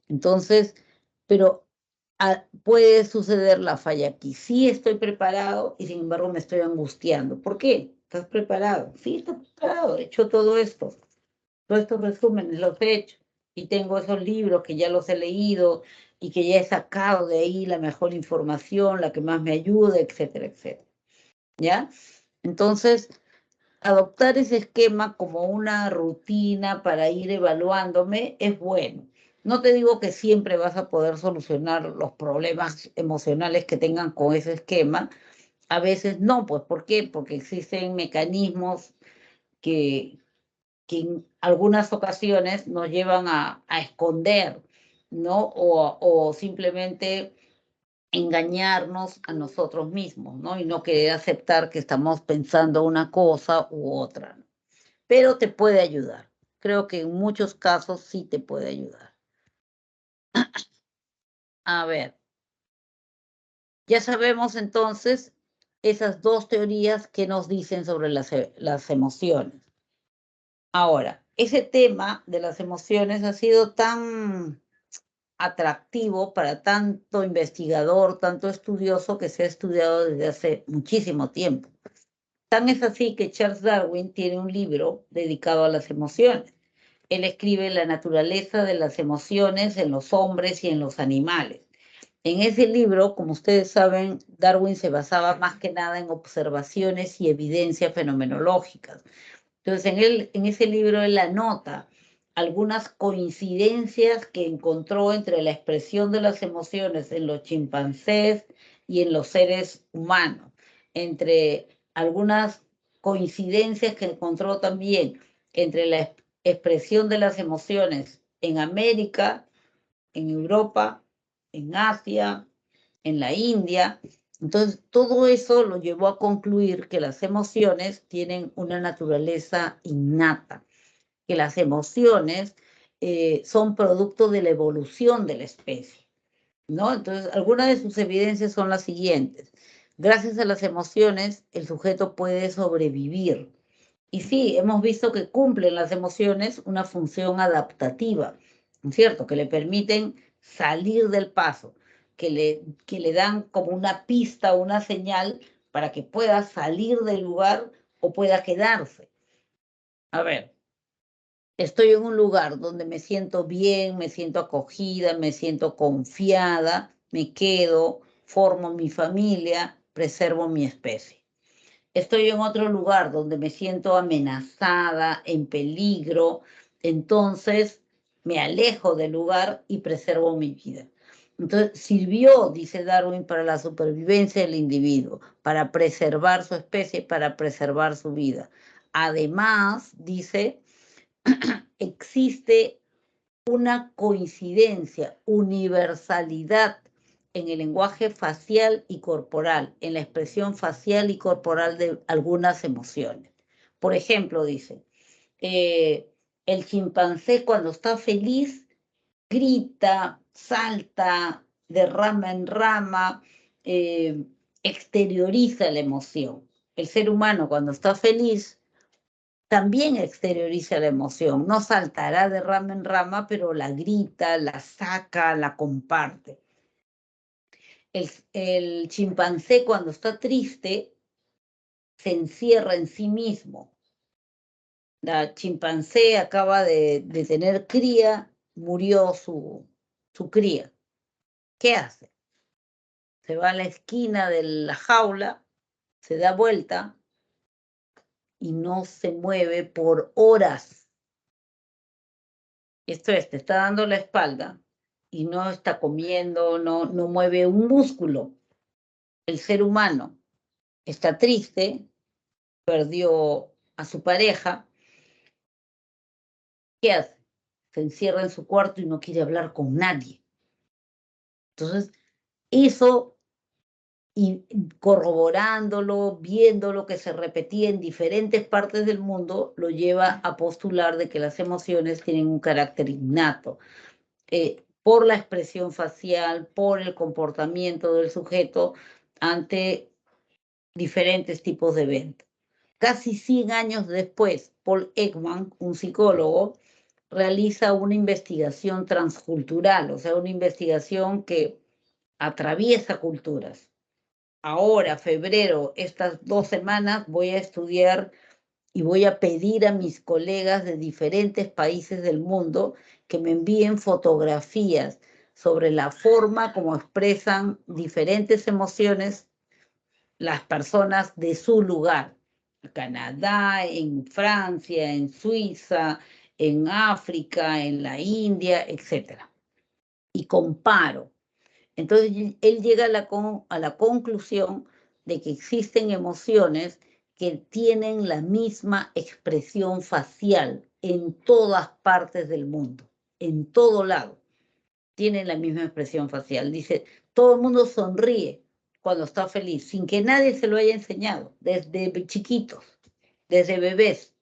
Entonces, pero puede suceder la falla aquí. Sí estoy preparado y sin embargo me estoy angustiando. ¿Por qué? ¿Estás preparado? Sí, estoy preparado. He hecho todo esto. Todos estos resúmenes los he hecho. Y tengo esos libros que ya los he leído y que ya he sacado de ahí la mejor información, la que más me ayuda, etcétera, etcétera. ¿Ya? Entonces, adoptar ese esquema como una rutina para ir evaluándome es bueno. No te digo que siempre vas a poder solucionar los problemas emocionales que tengan con ese esquema. A veces no, pues ¿por qué? Porque existen mecanismos que en algunas ocasiones nos llevan a esconder, ¿no? O simplemente engañarnos a nosotros mismos, ¿no? Y no querer aceptar que estamos pensando una cosa u otra, ¿no? Pero te puede ayudar. Creo que en muchos casos sí te puede ayudar. A ver, ya sabemos entonces esas dos teorías que nos dicen sobre las emociones. Ahora, ese tema de las emociones ha sido tan atractivo para tanto investigador, tanto estudioso, que se ha estudiado desde hace muchísimo tiempo. Tan es así que Charles Darwin tiene un libro dedicado a las emociones. Él escribe la naturaleza de las emociones en los hombres y en los animales. En ese libro, como ustedes saben, Darwin se basaba más que nada en observaciones y evidencias fenomenológicas. Entonces, en ese libro él anota algunas coincidencias que encontró entre la expresión de las emociones en los chimpancés y en los seres humanos, entre algunas coincidencias que encontró también entre la expresión de las emociones en América, en Europa, en Asia, en la India. Entonces, todo eso lo llevó a concluir que las emociones tienen una naturaleza innata, que las emociones son producto de la evolución de la especie, ¿no? Entonces, algunas de sus evidencias son las siguientes. Gracias a las emociones, el sujeto puede sobrevivir. Y sí, hemos visto que cumplen las emociones una función adaptativa, ¿no es cierto? Que le permiten salir del paso, que le dan como una pista, una señal para que pueda salir del lugar o pueda quedarse. A ver, estoy en un lugar donde me siento bien, me siento acogida, me siento confiada, me quedo, formo mi familia, preservo mi especie. Estoy en otro lugar donde me siento amenazada, en peligro, entonces me alejo del lugar y preservo mi vida. Entonces, sirvió, dice Darwin, para la supervivencia del individuo, para preservar su especie, para preservar su vida. Además, dice, existe una coincidencia, universalidad en el lenguaje facial y corporal, en la expresión facial y corporal de algunas emociones. Por ejemplo, dice, el chimpancé cuando está feliz grita, salta, de rama en rama, exterioriza la emoción. El ser humano cuando está feliz también exterioriza la emoción, no saltará de rama en rama, pero la grita, la saca, la comparte. El chimpancé cuando está triste se encierra en sí mismo. La chimpancé acaba de tener cría, murió su cría. ¿Qué hace? Se va a la esquina de la jaula, se da vuelta y no se mueve por horas. Esto es, te está dando la espalda y no está comiendo, no mueve un músculo. El ser humano está triste, perdió a su pareja. ¿Qué hace? Se encierra en su cuarto y no quiere hablar con nadie. Entonces, eso, y corroborándolo, viendo lo que se repetía en diferentes partes del mundo, lo lleva a postular de que las emociones tienen un carácter innato. Por la expresión facial, por el comportamiento del sujeto ante diferentes tipos de eventos. Casi 100 años después, Paul Ekman, un psicólogo, realiza una investigación transcultural, o sea, una investigación que atraviesa culturas. Ahora, febrero, estas 2 semanas, voy a estudiar y voy a pedir a mis colegas de diferentes países del mundo que me envíen fotografías sobre la forma como expresan diferentes emociones las personas de su lugar. En Canadá, en Francia, en Suiza, en África, en la India, etc. Y comparo. Entonces, él llega a la conclusión de que existen emociones que tienen la misma expresión facial en todas partes del mundo, en todo lado. Tienen la misma expresión facial. Dice, todo el mundo sonríe cuando está feliz, sin que nadie se lo haya enseñado, desde chiquitos, desde bebés.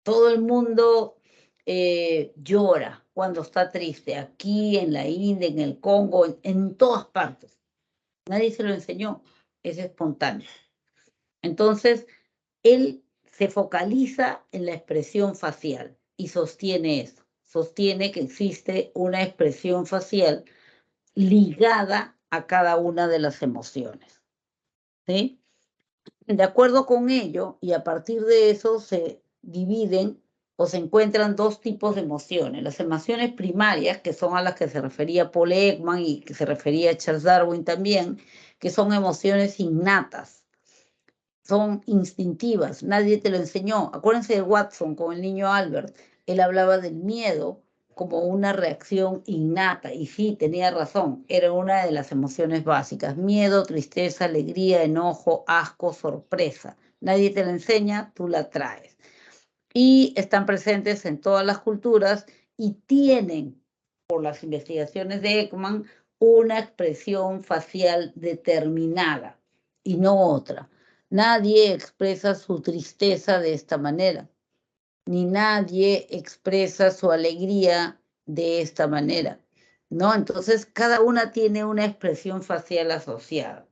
Todo el mundo llora cuando está triste, aquí, en la India, en el Congo, en todas partes. Nadie se lo enseñó, es espontáneo. Entonces, él se focaliza en la expresión facial y sostiene eso. Sostiene que existe una expresión facial ligada a cada una de las emociones. ¿Sí? De acuerdo con ello, y a partir de eso se dividen o se encuentran dos tipos de emociones. Las emociones primarias, que son a las que se refería Paul Ekman y que se refería Charles Darwin también, que son emociones innatas, son instintivas, nadie te lo enseñó. Acuérdense de Watson con el niño Albert, él hablaba del miedo como una reacción innata, y sí, tenía razón, era una de las emociones básicas: miedo, tristeza, alegría, enojo, asco, sorpresa. Nadie te la enseña, tú la traes. Y están presentes en todas las culturas y tienen, por las investigaciones de Ekman, una expresión facial determinada y no otra. Nadie expresa su tristeza de esta manera, ni nadie expresa su alegría de esta manera, ¿no? Entonces, cada una tiene una expresión facial asociada.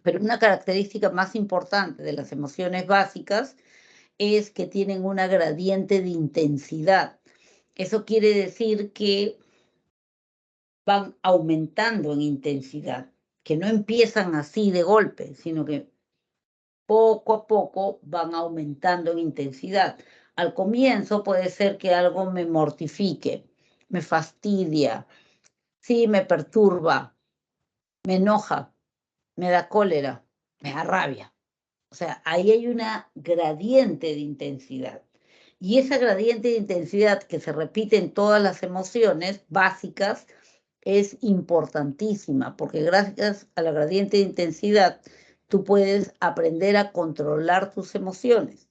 Pero una característica más importante de las emociones básicas es que tienen una gradiente de intensidad. Eso quiere decir que van aumentando en intensidad, que no empiezan así de golpe, sino que poco a poco van aumentando en intensidad. Al comienzo puede ser que algo me mortifique, me fastidia, sí, me perturba, me enoja, me da cólera, me da rabia. O sea, ahí hay una gradiente de intensidad. Y esa gradiente de intensidad que se repite en todas las emociones básicas es importantísima, porque gracias a la gradiente de intensidad tú puedes aprender a controlar tus emociones.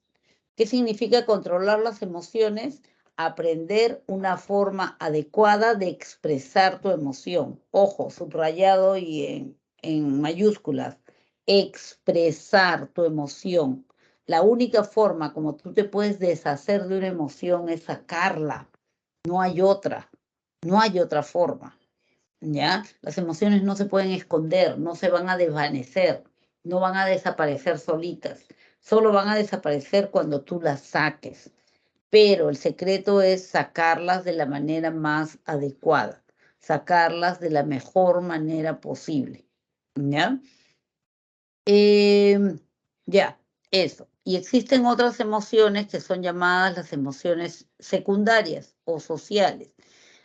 ¿Qué significa controlar las emociones? Aprender una forma adecuada de expresar tu emoción. Ojo, subrayado y en mayúsculas. Expresar tu emoción. La única forma como tú te puedes deshacer de una emoción es sacarla. No hay otra. No hay otra forma. ¿Ya? Las emociones no se pueden esconder, no se van a desvanecer, no van a desaparecer solitas. Solo van a desaparecer cuando tú las saques. Pero el secreto es sacarlas de la manera más adecuada, sacarlas de la mejor manera posible. ¿Ya? Ya, eso. Y existen otras emociones que son llamadas las emociones secundarias o sociales.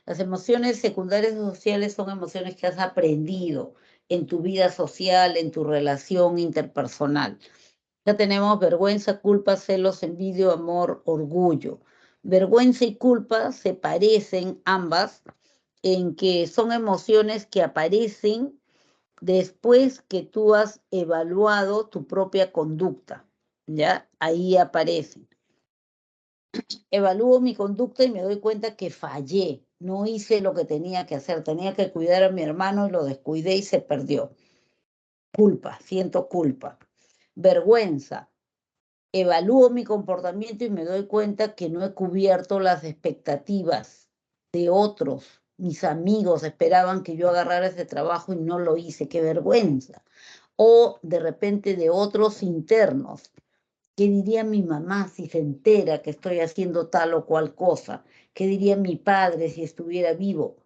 Las emociones secundarias o sociales son emociones que has aprendido en tu vida social, en tu relación interpersonal. Ya tenemos vergüenza, culpa, celos, envidia, amor, orgullo. Vergüenza y culpa se parecen ambas en que son emociones que aparecen después que tú has evaluado tu propia conducta, ¿ya? Ahí aparecen. Evalúo mi conducta y me doy cuenta que fallé, no hice lo que tenía que hacer, tenía que cuidar a mi hermano y lo descuidé y se perdió. Culpa, siento culpa. Vergüenza. Evalúo mi comportamiento y me doy cuenta que no he cubierto las expectativas de otros. Mis amigos esperaban que yo agarrara ese trabajo y no lo hice, qué vergüenza. O de repente de otros internos. ¿Qué diría mi mamá si se entera que estoy haciendo tal o cual cosa? ¿Qué diría mi padre si estuviera vivo?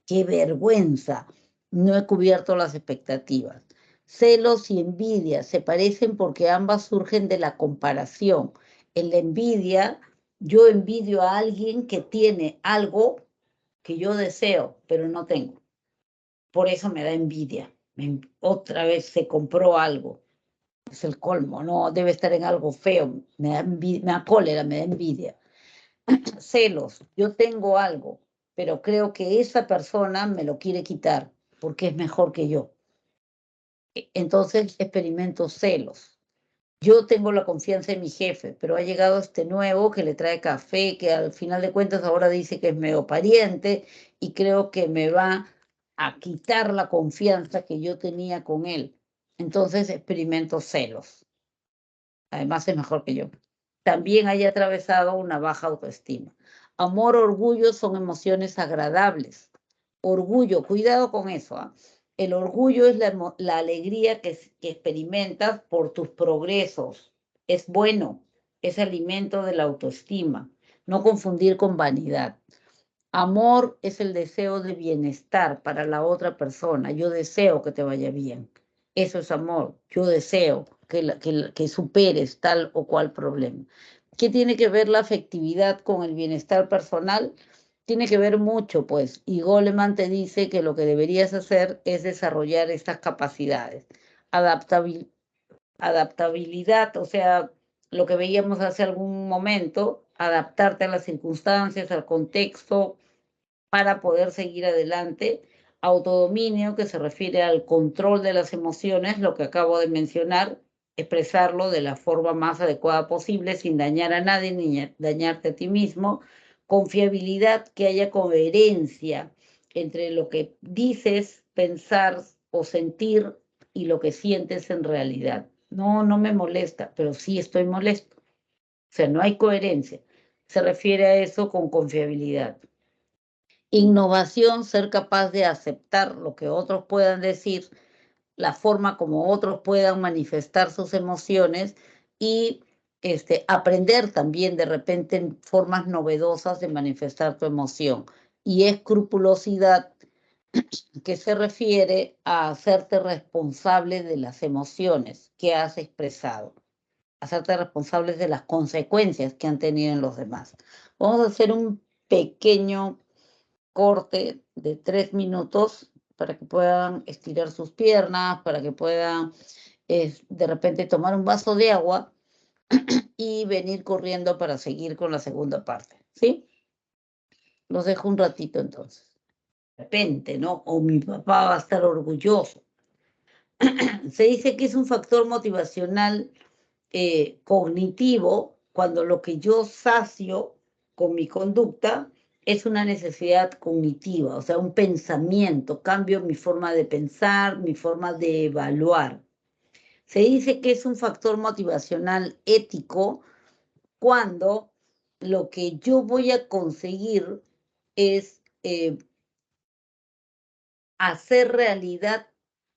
¡Qué vergüenza! No he cubierto las expectativas. Celos y envidia se parecen porque ambas surgen de la comparación. En la envidia, yo envidio a alguien que tiene algo que yo deseo, pero no tengo. Por eso me da envidia. Otra vez se compró algo. Es el colmo, no debe estar en algo feo, me da cólera, me da envidia. Celos, yo tengo algo, pero creo que esa persona me lo quiere quitar porque es mejor que yo. Entonces experimento celos. yo tengo la confianza en mi jefe, pero ha llegado este nuevo que le trae café, que al final de cuentas ahora dice que es medio pariente y creo que me va a quitar la confianza que yo tenía con él. Entonces experimento celos. Además es mejor que yo. También haya atravesado una baja autoestima. Amor, orgullo son emociones agradables. Orgullo, cuidado con eso. ¿Ah? El orgullo es la alegría que experimentas por tus progresos. Es bueno, es alimento de la autoestima. No confundir con vanidad. Amor es el deseo de bienestar para la otra persona. Yo deseo que te vaya bien. Eso es amor. Yo deseo que superes tal o cual problema. ¿Qué tiene que ver la afectividad con el bienestar personal? Tiene que ver mucho, pues. Y Goleman te dice que lo que deberías hacer es desarrollar estas capacidades. Adaptabilidad, o sea, lo que veíamos hace algún momento, adaptarte a las circunstancias, al contexto, para poder seguir adelante. Autodominio, que se refiere al control de las emociones, lo que acabo de mencionar, expresarlo de la forma más adecuada posible, sin dañar a nadie ni dañarte a ti mismo. Confiabilidad, que haya coherencia entre lo que dices, pensar o sentir y lo que sientes en realidad. No, no me molesta, pero sí estoy molesto. O sea, no hay coherencia. Se refiere a eso con confiabilidad. Innovación, ser capaz de aceptar lo que otros puedan decir, la forma como otros puedan manifestar sus emociones y aprender también de repente en formas novedosas de manifestar tu emoción. Y escrupulosidad, que se refiere a hacerte responsable de las emociones que has expresado, hacerte responsable de las consecuencias que han tenido en los demás. Vamos a hacer un pequeño corte de 3 minutos para que puedan estirar sus piernas, para que puedan de repente tomar un vaso de agua y venir corriendo para seguir con la segunda parte, ¿sí? Los dejo un ratito entonces. De repente, ¿no? O mi papá va a estar orgulloso. Se dice que es un factor motivacional cognitivo cuando lo que yo sacio con mi conducta es una necesidad cognitiva, o sea, un pensamiento, cambio mi forma de pensar, mi forma de evaluar. Se dice que es un factor motivacional ético cuando lo que yo voy a conseguir es hacer realidad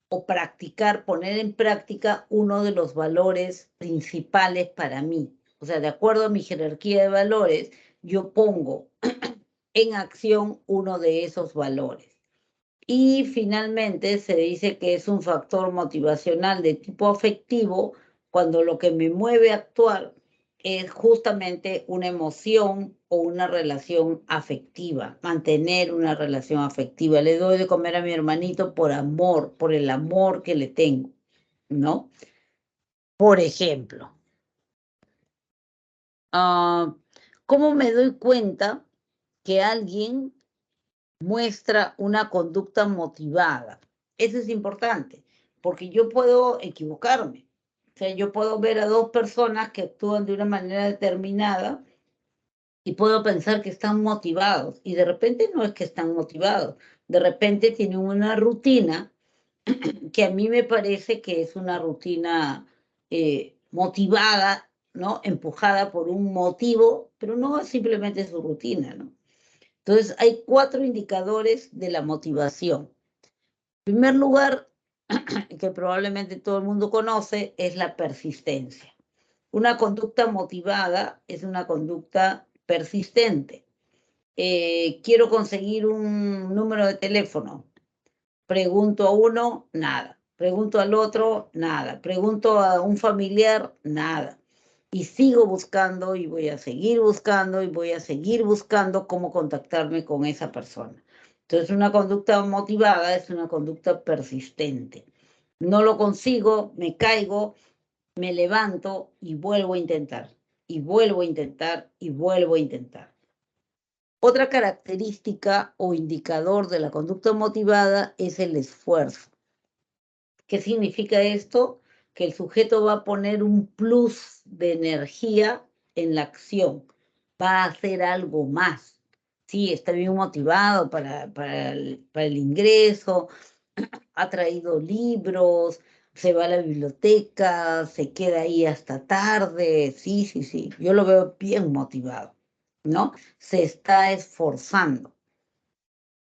o practicar, poner en práctica uno de los valores principales para mí. O sea, de acuerdo a mi jerarquía de valores, yo pongo en acción uno de esos valores. Y finalmente se dice que es un factor motivacional de tipo afectivo cuando lo que me mueve a actuar es justamente una emoción o una relación afectiva, mantener una relación afectiva. Le doy de comer a mi hermanito por amor, por el amor que le tengo, ¿no? Por ejemplo, ¿cómo me doy cuenta que alguien muestra una conducta motivada? Eso es importante, porque yo puedo equivocarme. O sea, yo puedo ver a dos personas que actúan de una manera determinada y puedo pensar que están motivados y de repente no es que están motivados, de repente tienen una rutina que a mí me parece que es una rutina motivada, ¿no? Empujada por un motivo, pero no es simplemente su rutina, ¿no? Entonces, hay 4 indicadores de la motivación. En primer lugar, que probablemente todo el mundo conoce, es la persistencia. Una conducta motivada es una conducta persistente. Quiero conseguir un número de teléfono. Pregunto a uno, nada. Pregunto al otro, nada. Pregunto a un familiar, nada. Y sigo buscando y voy a seguir buscando y voy a seguir buscando cómo contactarme con esa persona. Entonces, una conducta motivada es una conducta persistente. No lo consigo, me caigo, me levanto y vuelvo a intentar. Y vuelvo a intentar y vuelvo a intentar. Otra característica o indicador de la conducta motivada es el esfuerzo. ¿Qué significa esto? que el sujeto va a poner un plus de energía en la acción, va a hacer algo más. Sí, está bien motivado para el ingreso, ha traído libros, se va a la biblioteca, se queda ahí hasta tarde, sí, sí, sí, yo lo veo bien motivado, ¿no? Se está esforzando.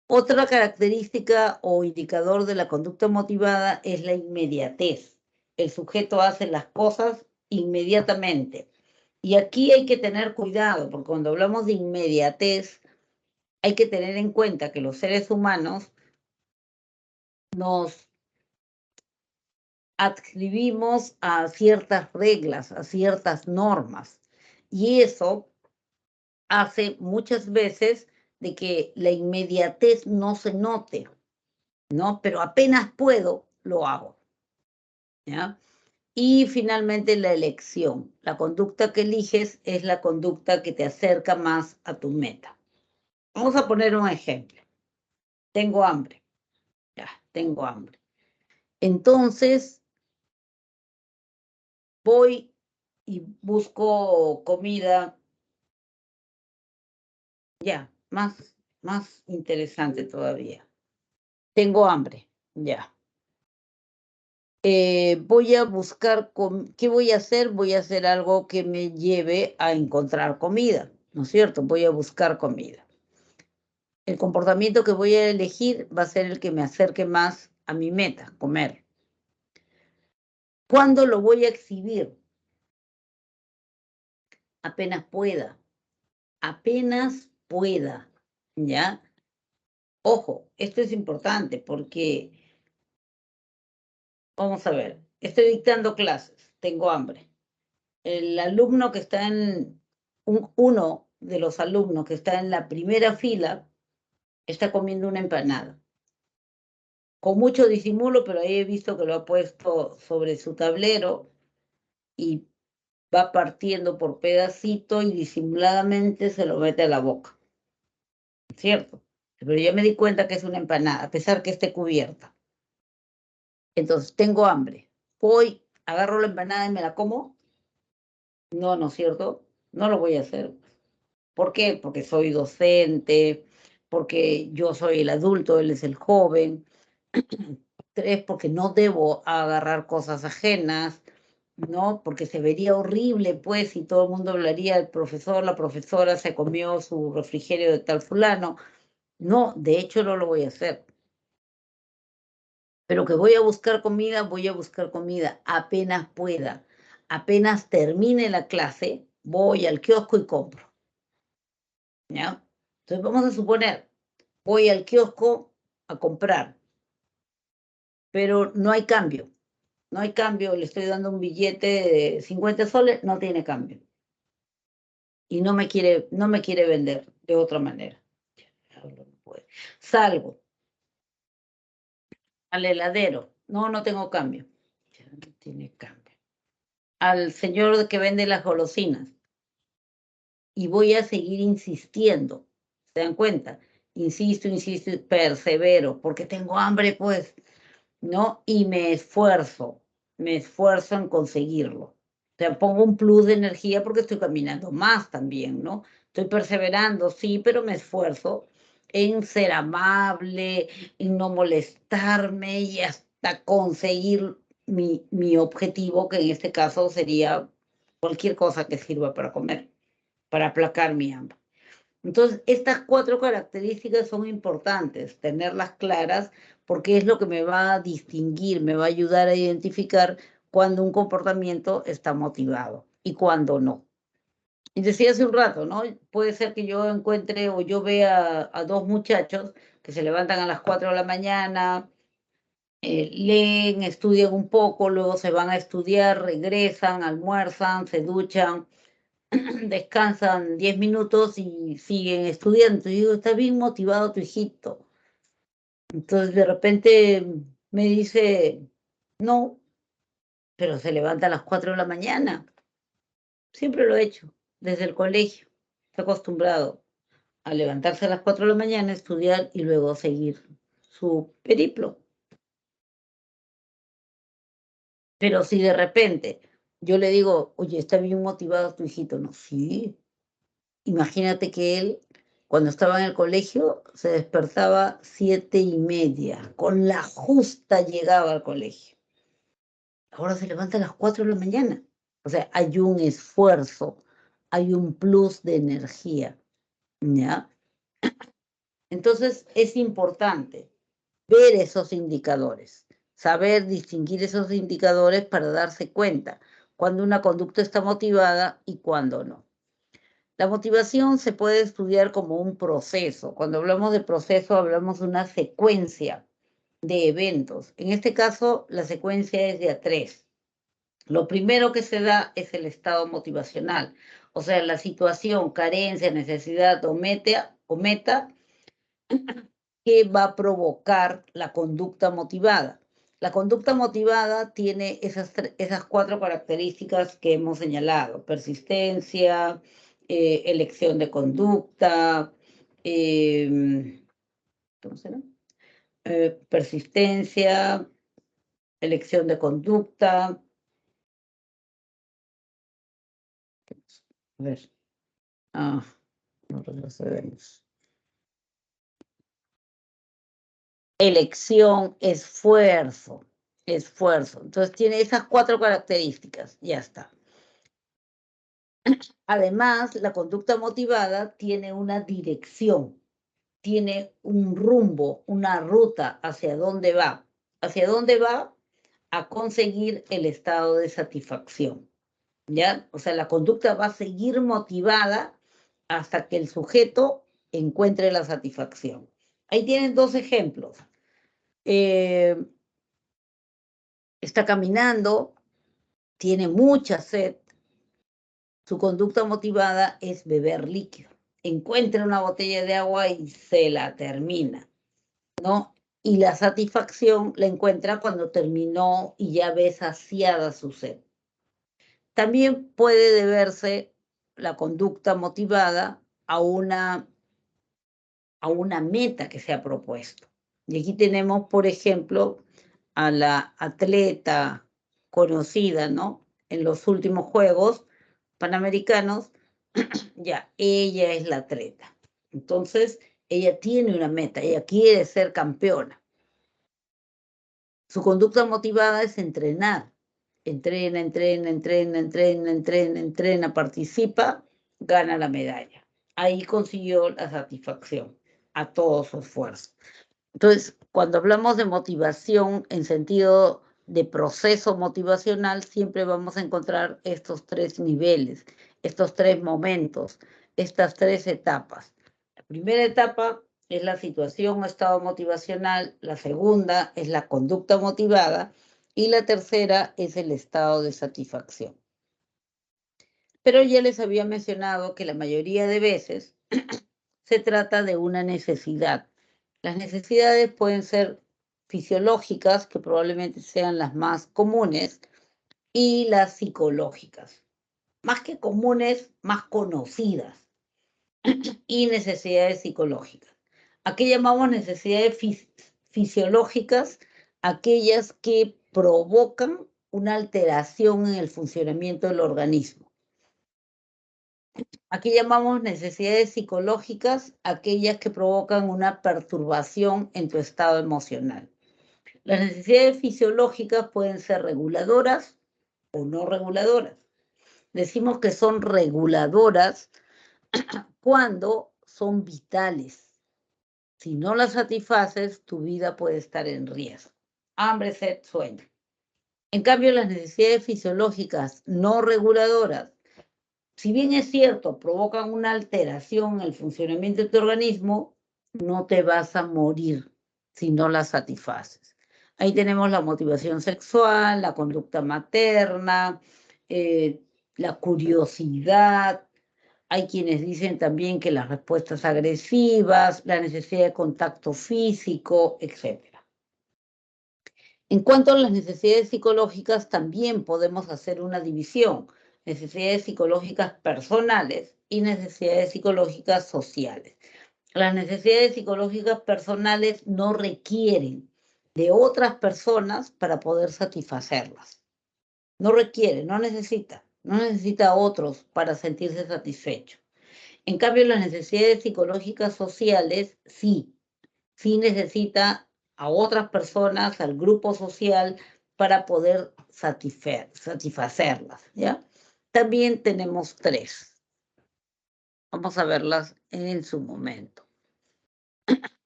Otra característica o indicador de la conducta motivada es la inmediatez. El sujeto hace las cosas inmediatamente. Y aquí hay que tener cuidado, porque cuando hablamos de inmediatez, hay que tener en cuenta que los seres humanos nos adscribimos a ciertas reglas, a ciertas normas. Y eso hace muchas veces de que la inmediatez no se note, ¿no? Pero apenas puedo, lo hago, ¿ya? Y finalmente la elección. La conducta que eliges es la conducta que te acerca más a tu meta. Vamos a poner un ejemplo. Tengo hambre. Ya, tengo hambre. Entonces, voy y busco comida, ya, más interesante todavía. Tengo hambre, ya. Voy a buscar, ¿qué voy a hacer? Voy a hacer algo que me lleve a encontrar comida, ¿no es cierto? Voy a buscar comida. El comportamiento que voy a elegir va a ser el que me acerque más a mi meta, comer. ¿Cuándo lo voy a exhibir? Apenas pueda. Apenas pueda, ¿ya? Ojo, esto es importante porque, vamos a ver, estoy dictando clases, tengo hambre. El alumno que está uno de los alumnos que está en la primera fila está comiendo una empanada. Con mucho disimulo, pero ahí he visto que lo ha puesto sobre su tablero y va partiendo por pedacito y disimuladamente se lo mete a la boca, ¿cierto? Pero ya me di cuenta que es una empanada, a pesar que esté cubierta. Entonces, tengo hambre. Voy, agarro la empanada y me la como. No, ¿no es cierto? No lo voy a hacer. ¿Por qué? Porque soy docente, porque yo soy el adulto, él es el joven. Tres, porque no debo agarrar cosas ajenas, ¿no? Porque se vería horrible, pues, y todo el mundo hablaría, el profesor, la profesora se comió su refrigerio de tal fulano. No, de hecho no lo voy a hacer. Pero que voy a buscar comida apenas pueda. Apenas termine la clase, voy al kiosco y compro, ¿ya? Entonces vamos a suponer, voy al kiosco a comprar, pero no hay cambio. No hay cambio, le estoy dando un billete de 50 soles, no tiene cambio. Y no me quiere vender de otra manera. No puede. Salgo al heladero, no tengo cambio. Ya no tiene cambio. Al señor que vende las golosinas y voy a seguir insistiendo. ¿Se dan cuenta? Insisto, insisto, persevero, porque tengo hambre, pues, ¿no? Y me esfuerzo en conseguirlo. O sea, pongo un plus de energía porque estoy caminando más también, ¿no? Estoy perseverando, sí, pero me esfuerzo en ser amable, en no molestarme y hasta conseguir mi objetivo, que en este caso sería cualquier cosa que sirva para comer, para aplacar mi hambre. Entonces, estas cuatro características son importantes, tenerlas claras, porque es lo que me va a distinguir, me va a ayudar a identificar cuando un comportamiento está motivado y cuando no. Y decía hace un rato, ¿no? Puede ser que yo encuentre o yo vea a dos muchachos que se levantan a las 4 de la mañana, leen, estudian un poco, luego se van a estudiar, regresan, almuerzan, se duchan, descansan 10 minutos y siguen estudiando. Y digo, está bien motivado tu hijito. Entonces de repente me dice, no, pero se levanta a las 4 de la mañana. Siempre lo he hecho, desde el colegio. Está acostumbrado a levantarse a las 4 de la mañana, estudiar y luego seguir su periplo. Pero si de repente yo le digo, oye, está bien motivado tu hijito, no, sí. Imagínate que él, cuando estaba en el colegio, se despertaba 7:30, con la justa llegaba al colegio. Ahora se levanta a las 4 de la mañana. O sea, hay un esfuerzo, hay un plus de energía, ¿ya? Entonces es importante ver esos indicadores, saber distinguir esos indicadores para darse cuenta cuando una conducta está motivada y cuando no. La motivación se puede estudiar como un proceso. Cuando hablamos de proceso, hablamos de una secuencia de eventos. En este caso, la secuencia es de a 3. Lo primero que se da es el estado motivacional, o sea, la situación, carencia, necesidad o meta que va a provocar la conducta motivada. La conducta motivada tiene esas 4 características que hemos señalado: persistencia, elección de conducta, ¿cómo será? Persistencia, elección de conducta. A ver, no retrocedemos. Elección, esfuerzo. Entonces tiene esas 4 características, ya está. Además, la conducta motivada tiene una dirección, tiene un rumbo, una ruta hacia dónde va. ¿Hacia dónde va? A conseguir el estado de satisfacción, ¿ya? O sea, la conducta va a seguir motivada hasta que el sujeto encuentre la satisfacción. Ahí tienen 2 ejemplos. Está caminando, tiene mucha sed, su conducta motivada es beber líquido. Encuentra una botella de agua y se la termina, ¿no? Y la satisfacción la encuentra cuando terminó y ya ve saciada su sed. También puede deberse la conducta motivada a una meta que se ha propuesto. Y aquí tenemos, por ejemplo, a la atleta conocida, ¿no? En los últimos Juegos Panamericanos, ya, ella es la atleta. Entonces, ella tiene una meta, ella quiere ser campeona. Su conducta motivada es entrenar. Entrena, participa, gana la medalla. Ahí consiguió la satisfacción a todo su esfuerzo. Entonces, cuando hablamos de motivación en sentido de proceso motivacional, siempre vamos a encontrar estos 3 niveles, estos 3 momentos, estas 3 etapas. La primera etapa es la situación o estado motivacional, la segunda es la conducta motivada y la tercera es el estado de satisfacción. Pero ya les había mencionado que la mayoría de veces se trata de una necesidad. Las necesidades pueden ser fisiológicas, que probablemente sean las más comunes, y las psicológicas. Más que comunes, más conocidas, y necesidades psicológicas. ¿A qué llamamos necesidades fisiológicas? Aquellas que provocan una alteración en el funcionamiento del organismo. Aquí llamamos necesidades psicológicas aquellas que provocan una perturbación en tu estado emocional. Las necesidades fisiológicas pueden ser reguladoras o no reguladoras. Decimos que son reguladoras cuando son vitales. Si no las satisfaces, tu vida puede estar en riesgo. Hambre, sed, sueño. En cambio, las necesidades fisiológicas no reguladoras, si bien es cierto, provocan una alteración en el funcionamiento de tu organismo, no te vas a morir si no las satisfaces. Ahí tenemos la motivación sexual, la conducta materna, la curiosidad. Hay quienes dicen también que las respuestas agresivas, la necesidad de contacto físico, etc. En cuanto a las necesidades psicológicas, también podemos hacer una división: necesidades psicológicas personales y necesidades psicológicas sociales. Las necesidades psicológicas personales no requieren de otras personas para poder satisfacerlas. No requiere, no necesita a otros para sentirse satisfecho. En cambio, las necesidades psicológicas sociales, sí necesita a otras personas, al grupo social, para poder satisfacerlas, ¿ya? También tenemos 3. Vamos a verlas en su momento.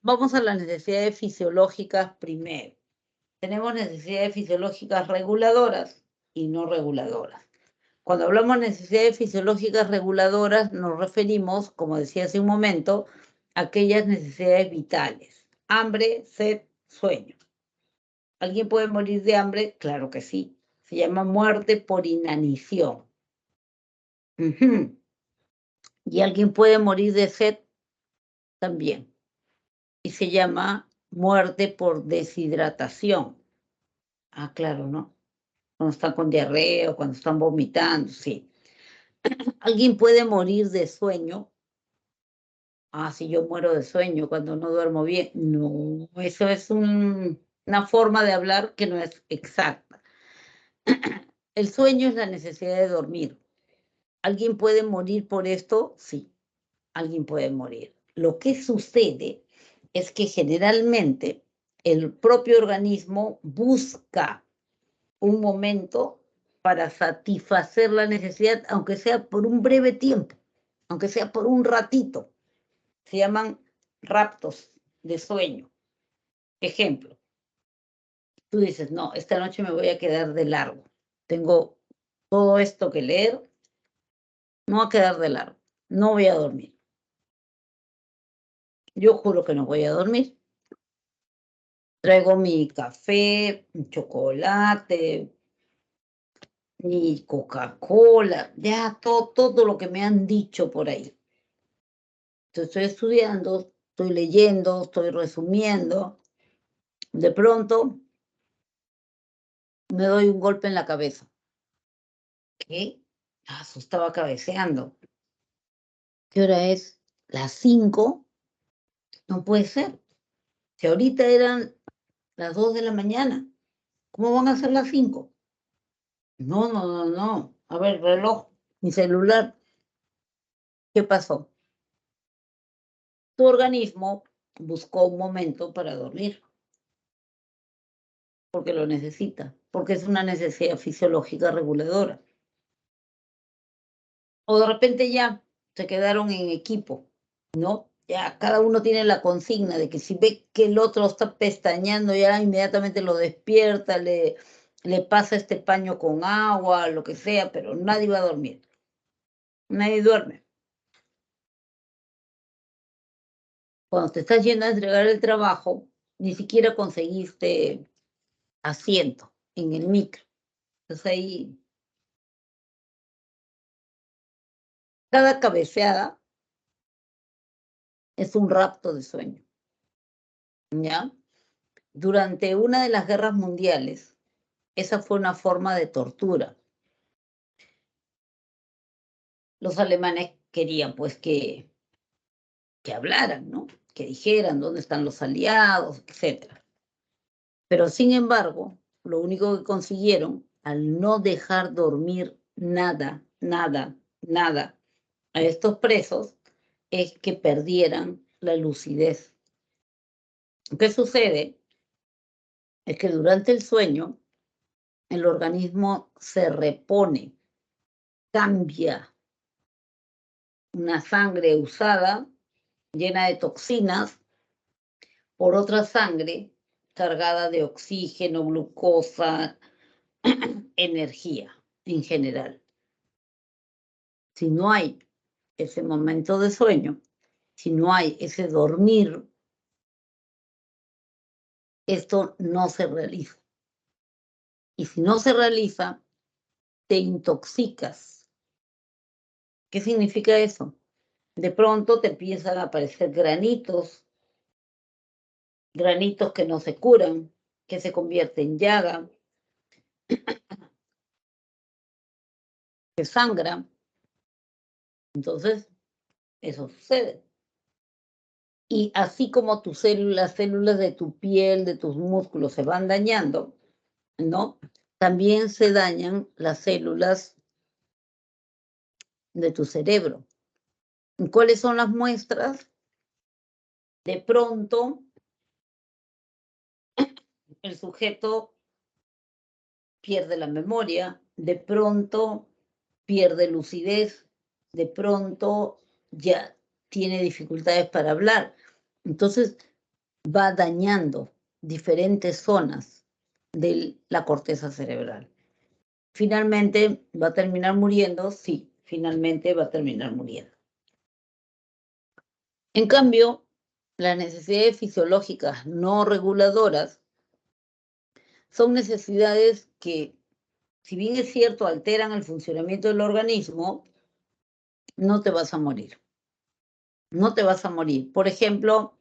Vamos a las necesidades fisiológicas primero. Tenemos necesidades fisiológicas reguladoras y no reguladoras. Cuando hablamos de necesidades fisiológicas reguladoras, nos referimos, como decía hace un momento, a aquellas necesidades vitales: hambre, sed, sueño. ¿Alguien puede morir de hambre? Claro que sí. Se llama muerte por inanición. ¿Y alguien puede morir de sed? También. Y se llama muerte por deshidratación. Ah, claro, ¿no? Cuando están con diarrea o cuando están vomitando, sí. ¿Alguien puede morir de sueño? Ah, si yo muero de sueño cuando no duermo bien. No, eso es una forma de hablar que no es exacta. El sueño es la necesidad de dormir. ¿Alguien puede morir por esto? Sí, alguien puede morir. Lo que sucede es que generalmente el propio organismo busca un momento para satisfacer la necesidad, aunque sea por un breve tiempo, aunque sea por un ratito. Se llaman raptos de sueño. Ejemplo, tú dices, no, esta noche me voy a quedar de largo. Tengo todo esto que leer, no voy a quedar de largo, no voy a dormir. Yo juro que no voy a dormir. Traigo mi café, mi chocolate, mi Coca-Cola, ya todo lo que me han dicho por ahí. Entonces estoy estudiando, estoy leyendo, estoy resumiendo. De pronto me doy un golpe en la cabeza. ¿Qué? Ah, estaba cabeceando. ¿Qué hora es? ¿Las 5? No puede ser. Si ahorita eran las 2 de la mañana, ¿cómo van a ser las 5? No, no, no, no. A ver, reloj, mi celular. ¿Qué pasó? Tu organismo buscó un momento para dormir, porque lo necesita, porque es una necesidad fisiológica reguladora. O de repente ya se quedaron en equipo, ¿no? Ya cada uno tiene la consigna de que si ve que el otro está pestañeando, ya inmediatamente lo despierta, le pasa este paño con agua, lo que sea, pero nadie va a dormir. Nadie duerme. Cuando te estás yendo a entregar el trabajo, ni siquiera conseguiste asiento en el micro. Entonces ahí, cada cabeceada es un rapto de sueño, ¿ya? Durante una de las guerras mundiales, esa fue una forma de tortura. Los alemanes querían, pues, que hablaran, ¿no? Que dijeran dónde están los aliados, etcétera. Pero, sin embargo, lo único que consiguieron, al no dejar dormir nada a estos presos, es que perdieran la lucidez. ¿Qué sucede? Es que durante el sueño, el organismo se repone, cambia una sangre usada, llena de toxinas, por otra sangre cargada de oxígeno, glucosa, energía en general. Si no hay ese momento de sueño, si no hay ese dormir, esto no se realiza. Y si no se realiza, te intoxicas. ¿Qué significa eso? De pronto te empiezan a aparecer granitos que no se curan, que se convierten en llaga, que sangran. Entonces, eso sucede. Y así como las células de tu piel, de tus músculos se van dañando, ¿no? también se dañan las células de tu cerebro. ¿Y cuáles son las muestras? De pronto, el sujeto pierde la memoria, de pronto pierde lucidez, de pronto ya tiene dificultades para hablar. Entonces va dañando diferentes zonas de la corteza cerebral. Finalmente va a terminar muriendo, sí, finalmente va a terminar muriendo. En cambio, las necesidades fisiológicas no reguladoras son necesidades que, si bien es cierto, alteran el funcionamiento del organismo, no te vas a morir. No te vas a morir. Por ejemplo,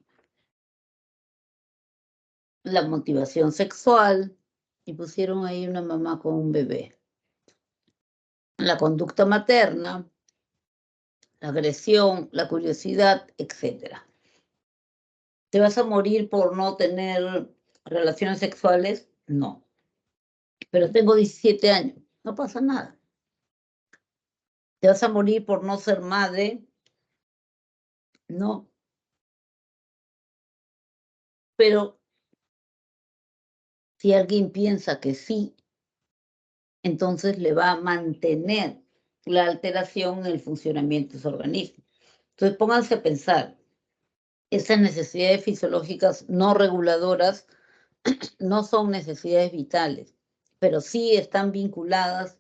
la motivación sexual, y pusieron ahí una mamá con un bebé. La conducta materna, la agresión, la curiosidad, etc. ¿Te vas a morir por no tener relaciones sexuales? No. Pero tengo 17 años, no pasa nada. ¿Te vas a morir por no ser madre? No. Pero si alguien piensa que sí, entonces le va a mantener la alteración en el funcionamiento de su organismo. Entonces pónganse a pensar, esas necesidades fisiológicas no reguladoras no son necesidades vitales, pero sí están vinculadas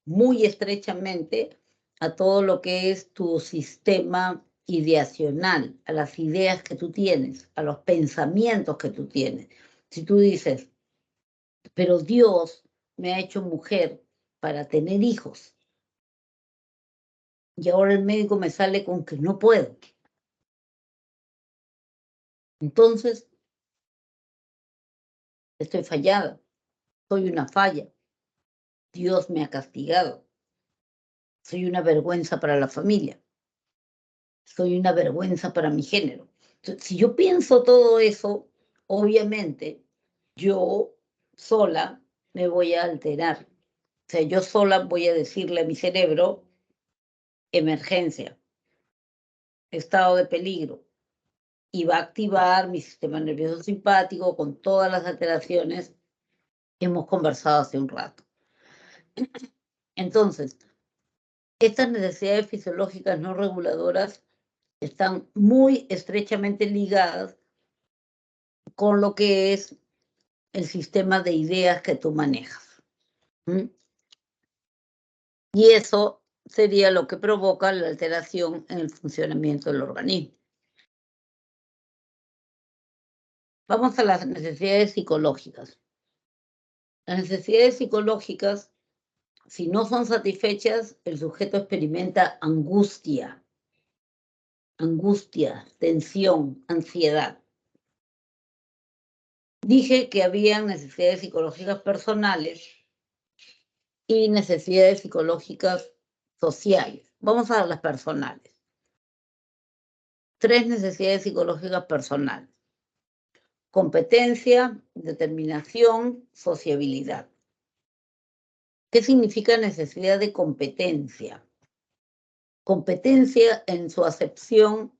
muy estrechamente a todo lo que es tu sistema ideacional, a las ideas que tú tienes, a los pensamientos que tú tienes. Si tú dices, pero Dios me ha hecho mujer para tener hijos, y ahora el médico me sale con que no puedo. Entonces, estoy fallada, soy una falla. Dios me ha castigado. Soy una vergüenza para la familia. Soy una vergüenza para mi género. Entonces, si yo pienso todo eso, obviamente yo sola me voy a alterar. O sea, yo sola voy a decirle a mi cerebro, emergencia, estado de peligro, y va a activar mi sistema nervioso simpático con todas las alteraciones que hemos conversado hace un rato. Entonces, estas necesidades fisiológicas no reguladoras están muy estrechamente ligadas con lo que es el sistema de ideas que tú manejas. ¿Mm? Y eso sería lo que provoca la alteración en el funcionamiento del organismo. Vamos a las necesidades psicológicas. Las necesidades psicológicas, si no son satisfechas, el sujeto experimenta angustia, tensión, ansiedad. Dije que había necesidades psicológicas personales y necesidades psicológicas sociales. Vamos a las personales. 3 necesidades psicológicas personales: competencia, determinación, sociabilidad. ¿Qué significa necesidad de competencia? Competencia en su acepción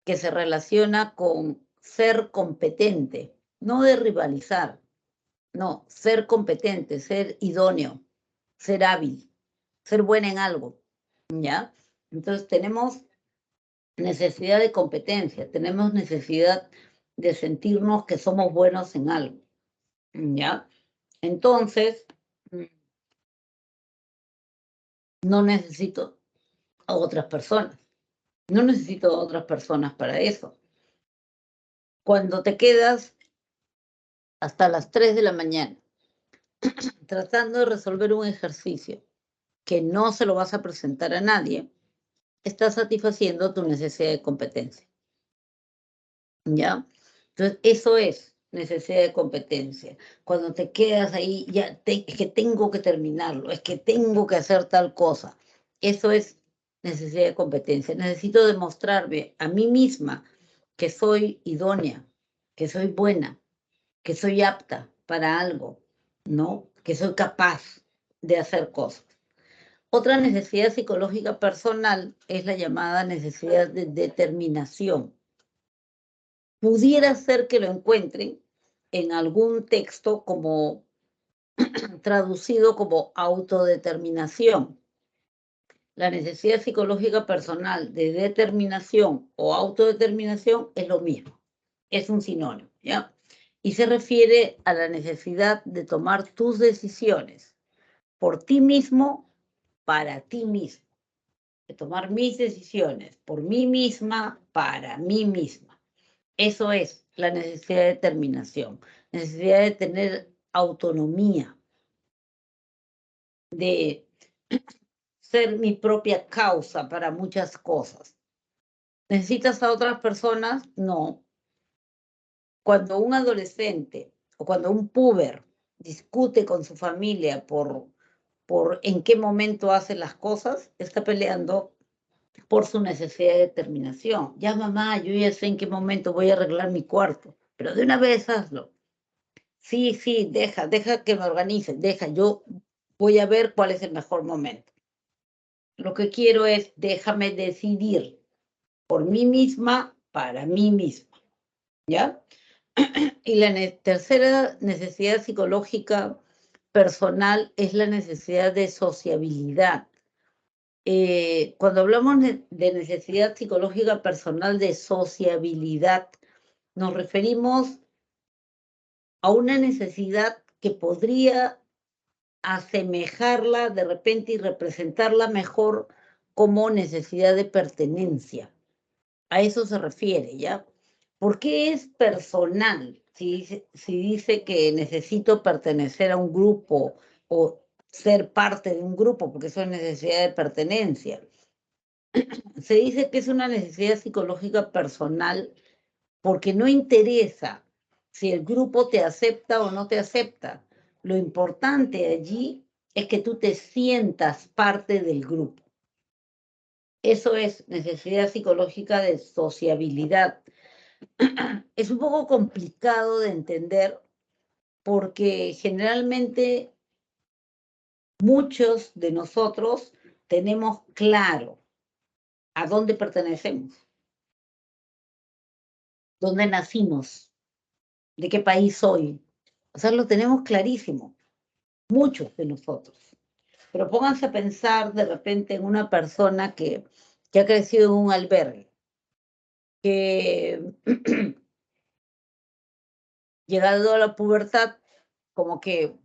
que se relaciona con ser competente, no de rivalizar, no, ser competente, ser idóneo, ser hábil, ser buena en algo, ¿ya? Entonces tenemos necesidad de competencia, tenemos necesidad de sentirnos que somos buenos en algo, ¿ya? Entonces, no necesito a otras personas, no necesito a otras personas para eso. Cuando te quedas hasta las 3 de la mañana tratando de resolver un ejercicio que no se lo vas a presentar a nadie, estás satisfaciendo tu necesidad de competencia, ¿ya? Entonces, eso es necesidad de competencia. Cuando te quedas ahí, ya es que tengo que terminarlo, es que tengo que hacer tal cosa. Eso es necesidad de competencia. Necesito demostrarme a mí misma que soy idónea, que soy buena, que soy apta para algo, ¿no? que soy capaz de hacer cosas. Otra necesidad psicológica personal es la llamada necesidad de determinación. Pudiera ser que lo encuentren en algún texto como traducido como autodeterminación. La necesidad psicológica personal de determinación o autodeterminación es lo mismo, es un sinónimo, ¿ya? Y se refiere a la necesidad de tomar tus decisiones por ti mismo, para ti mismo. De tomar mis decisiones por mí misma, para mí misma. Eso es la necesidad de determinación, necesidad de tener autonomía, de ser mi propia causa para muchas cosas. ¿Necesitas a otras personas? No. Cuando un adolescente o cuando un puber discute con su familia por en qué momento hace las cosas, está peleando por su necesidad de determinación. Ya mamá, yo ya sé en qué momento voy a arreglar mi cuarto, pero de una vez hazlo. Sí, sí, deja que me organice, yo voy a ver cuál es el mejor momento. Lo que quiero es déjame decidir por mí misma, para mí misma, ¿ya? Y la tercera necesidad psicológica personal es la necesidad de sociabilidad. Cuando hablamos de necesidad psicológica personal de sociabilidad, nos referimos a una necesidad que podría asemejarla de repente y representarla mejor como necesidad de pertenencia. A eso se refiere, ¿ya? ¿Por qué es personal? Si dice que necesito pertenecer a un grupo o ser parte de un grupo, porque eso es necesidad de pertenencia. Se dice que es una necesidad psicológica personal porque no interesa si el grupo te acepta o no te acepta. Lo importante allí es que tú te sientas parte del grupo. Eso es necesidad psicológica de sociabilidad. Es un poco complicado de entender porque generalmente muchos de nosotros tenemos claro a dónde pertenecemos, dónde nacimos, de qué país soy. O sea, lo tenemos clarísimo, muchos de nosotros. Pero pónganse a pensar de repente en una persona que ha crecido en un albergue, que llegado a la pubertad, como que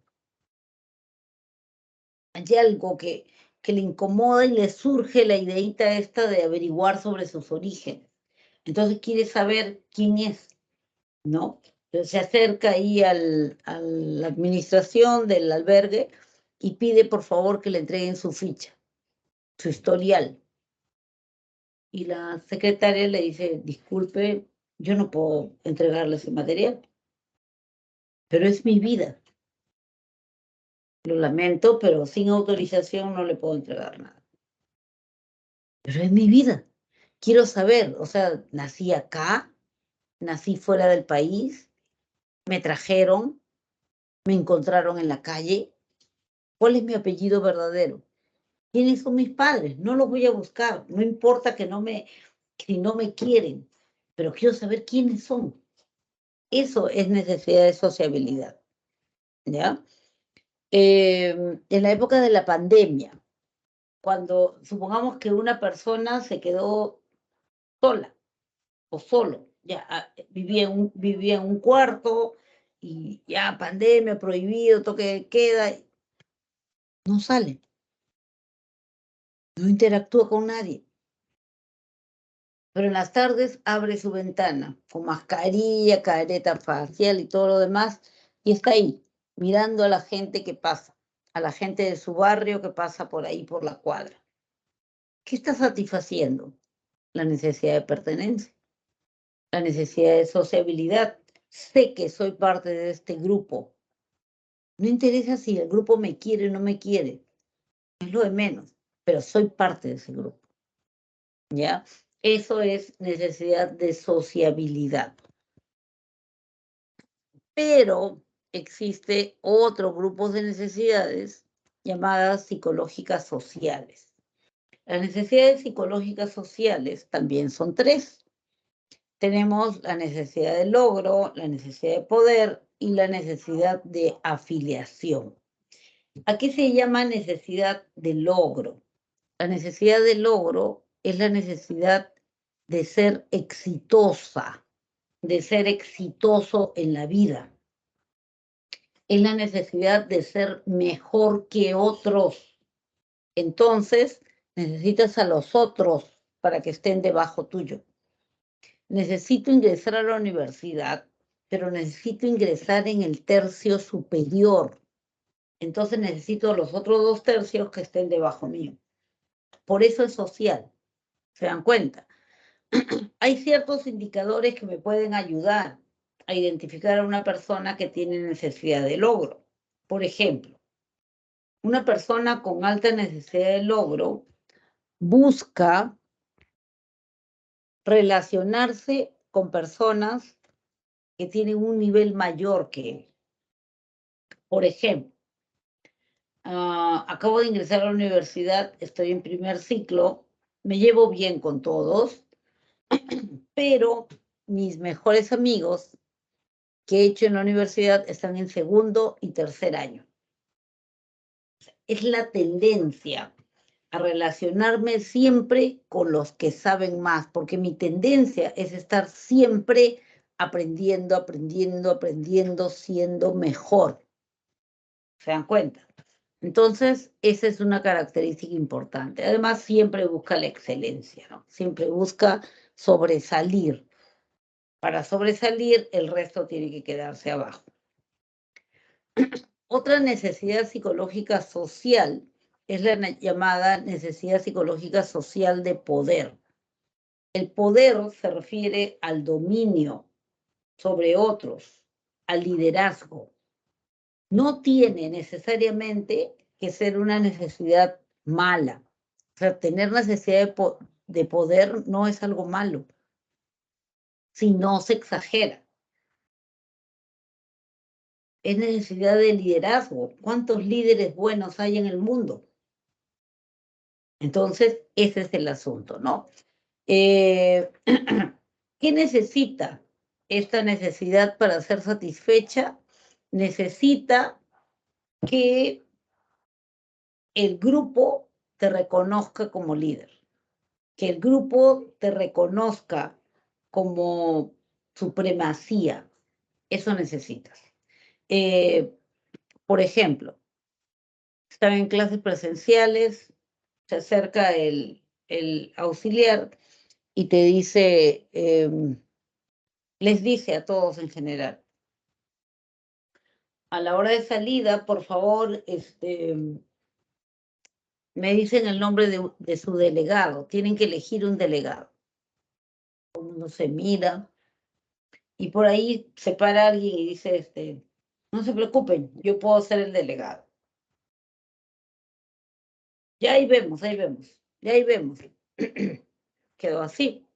hay algo que le incomoda y le surge la ideita esta de averiguar sobre sus orígenes. Entonces quiere saber quién es, ¿no? Entonces se acerca ahí a la administración del albergue y pide por favor que le entreguen su ficha, su historial. Y la secretaria le dice, disculpe, yo no puedo entregarle ese material, pero es mi vida. Lo lamento, pero sin autorización no le puedo entregar nada. Pero es mi vida. Quiero saber, o sea, nací acá, nací fuera del país, me trajeron, me encontraron en la calle. ¿Cuál es mi apellido verdadero? ¿Quiénes son mis padres? No los voy a buscar, no importa si no me quieren, pero quiero saber quiénes son. Eso es necesidad de sociabilidad, ¿ya? En la época de la pandemia, cuando supongamos que una persona se quedó sola o solo, ya vivía en un cuarto y ya pandemia, prohibido, toque de queda, no sale, no interactúa con nadie. Pero en las tardes abre su ventana con mascarilla, careta facial y todo lo demás y está ahí, mirando a la gente que pasa, a la gente de su barrio que pasa por ahí, por la cuadra. ¿Qué está satisfaciendo? La necesidad de pertenencia, la necesidad de sociabilidad. Sé que soy parte de este grupo. No interesa si el grupo me quiere o no me quiere, es lo de menos, pero soy parte de ese grupo, ¿ya? Eso es necesidad de sociabilidad. Pero existe otro grupo de necesidades llamadas psicológicas sociales. Las necesidades psicológicas sociales también son tres. Tenemos la necesidad de logro, la necesidad de poder y la necesidad de afiliación. ¿A qué se llama necesidad de logro? La necesidad de logro es la necesidad de ser exitosa, de ser exitoso en la vida. Es la necesidad de ser mejor que otros. Entonces, necesitas a los otros para que estén debajo tuyo. Necesito ingresar a la universidad, pero necesito ingresar en el tercio superior. Entonces necesito a los otros 2 tercios que estén debajo mío. Por eso es social. ¿Se dan cuenta? Hay ciertos indicadores que me pueden ayudar a identificar a una persona que tiene necesidad de logro. Por ejemplo, una persona con alta necesidad de logro busca relacionarse con personas que tienen un nivel mayor que él. Por ejemplo, acabo de ingresar a la universidad, estoy en primer ciclo, me llevo bien con todos, pero mis mejores amigos que he hecho en la universidad están en segundo y tercer año. Es la tendencia a relacionarme siempre con los que saben más, porque mi tendencia es estar siempre aprendiendo, siendo mejor. ¿Se dan cuenta? Entonces, esa es una característica importante. Además, siempre busca la excelencia, ¿no? Siempre busca sobresalir. Para sobresalir, el resto tiene que quedarse abajo. Otra necesidad psicológica social es la llamada necesidad psicológica social de poder. El poder se refiere al dominio sobre otros, al liderazgo. No tiene necesariamente que ser una necesidad mala. O sea, tener necesidad de poder no es algo malo, si no se exagera. Es necesidad de liderazgo. ¿Cuántos líderes buenos hay en el mundo? Entonces, ese es el asunto, ¿no? ¿Qué necesita esta necesidad para ser satisfecha? Necesita que el grupo te reconozca como líder, que el grupo te reconozca como supremacía. Eso necesitas. Por ejemplo, están en clases presenciales, se acerca el auxiliar y te dice, les dice a todos en general, a la hora de salida, por favor, me dicen el nombre de su delegado, tienen que elegir un delegado. Uno se mira y por ahí se para alguien y dice, no se preocupen, yo puedo ser el delegado. Ya ahí vemos, ya ahí vemos. Quedó así.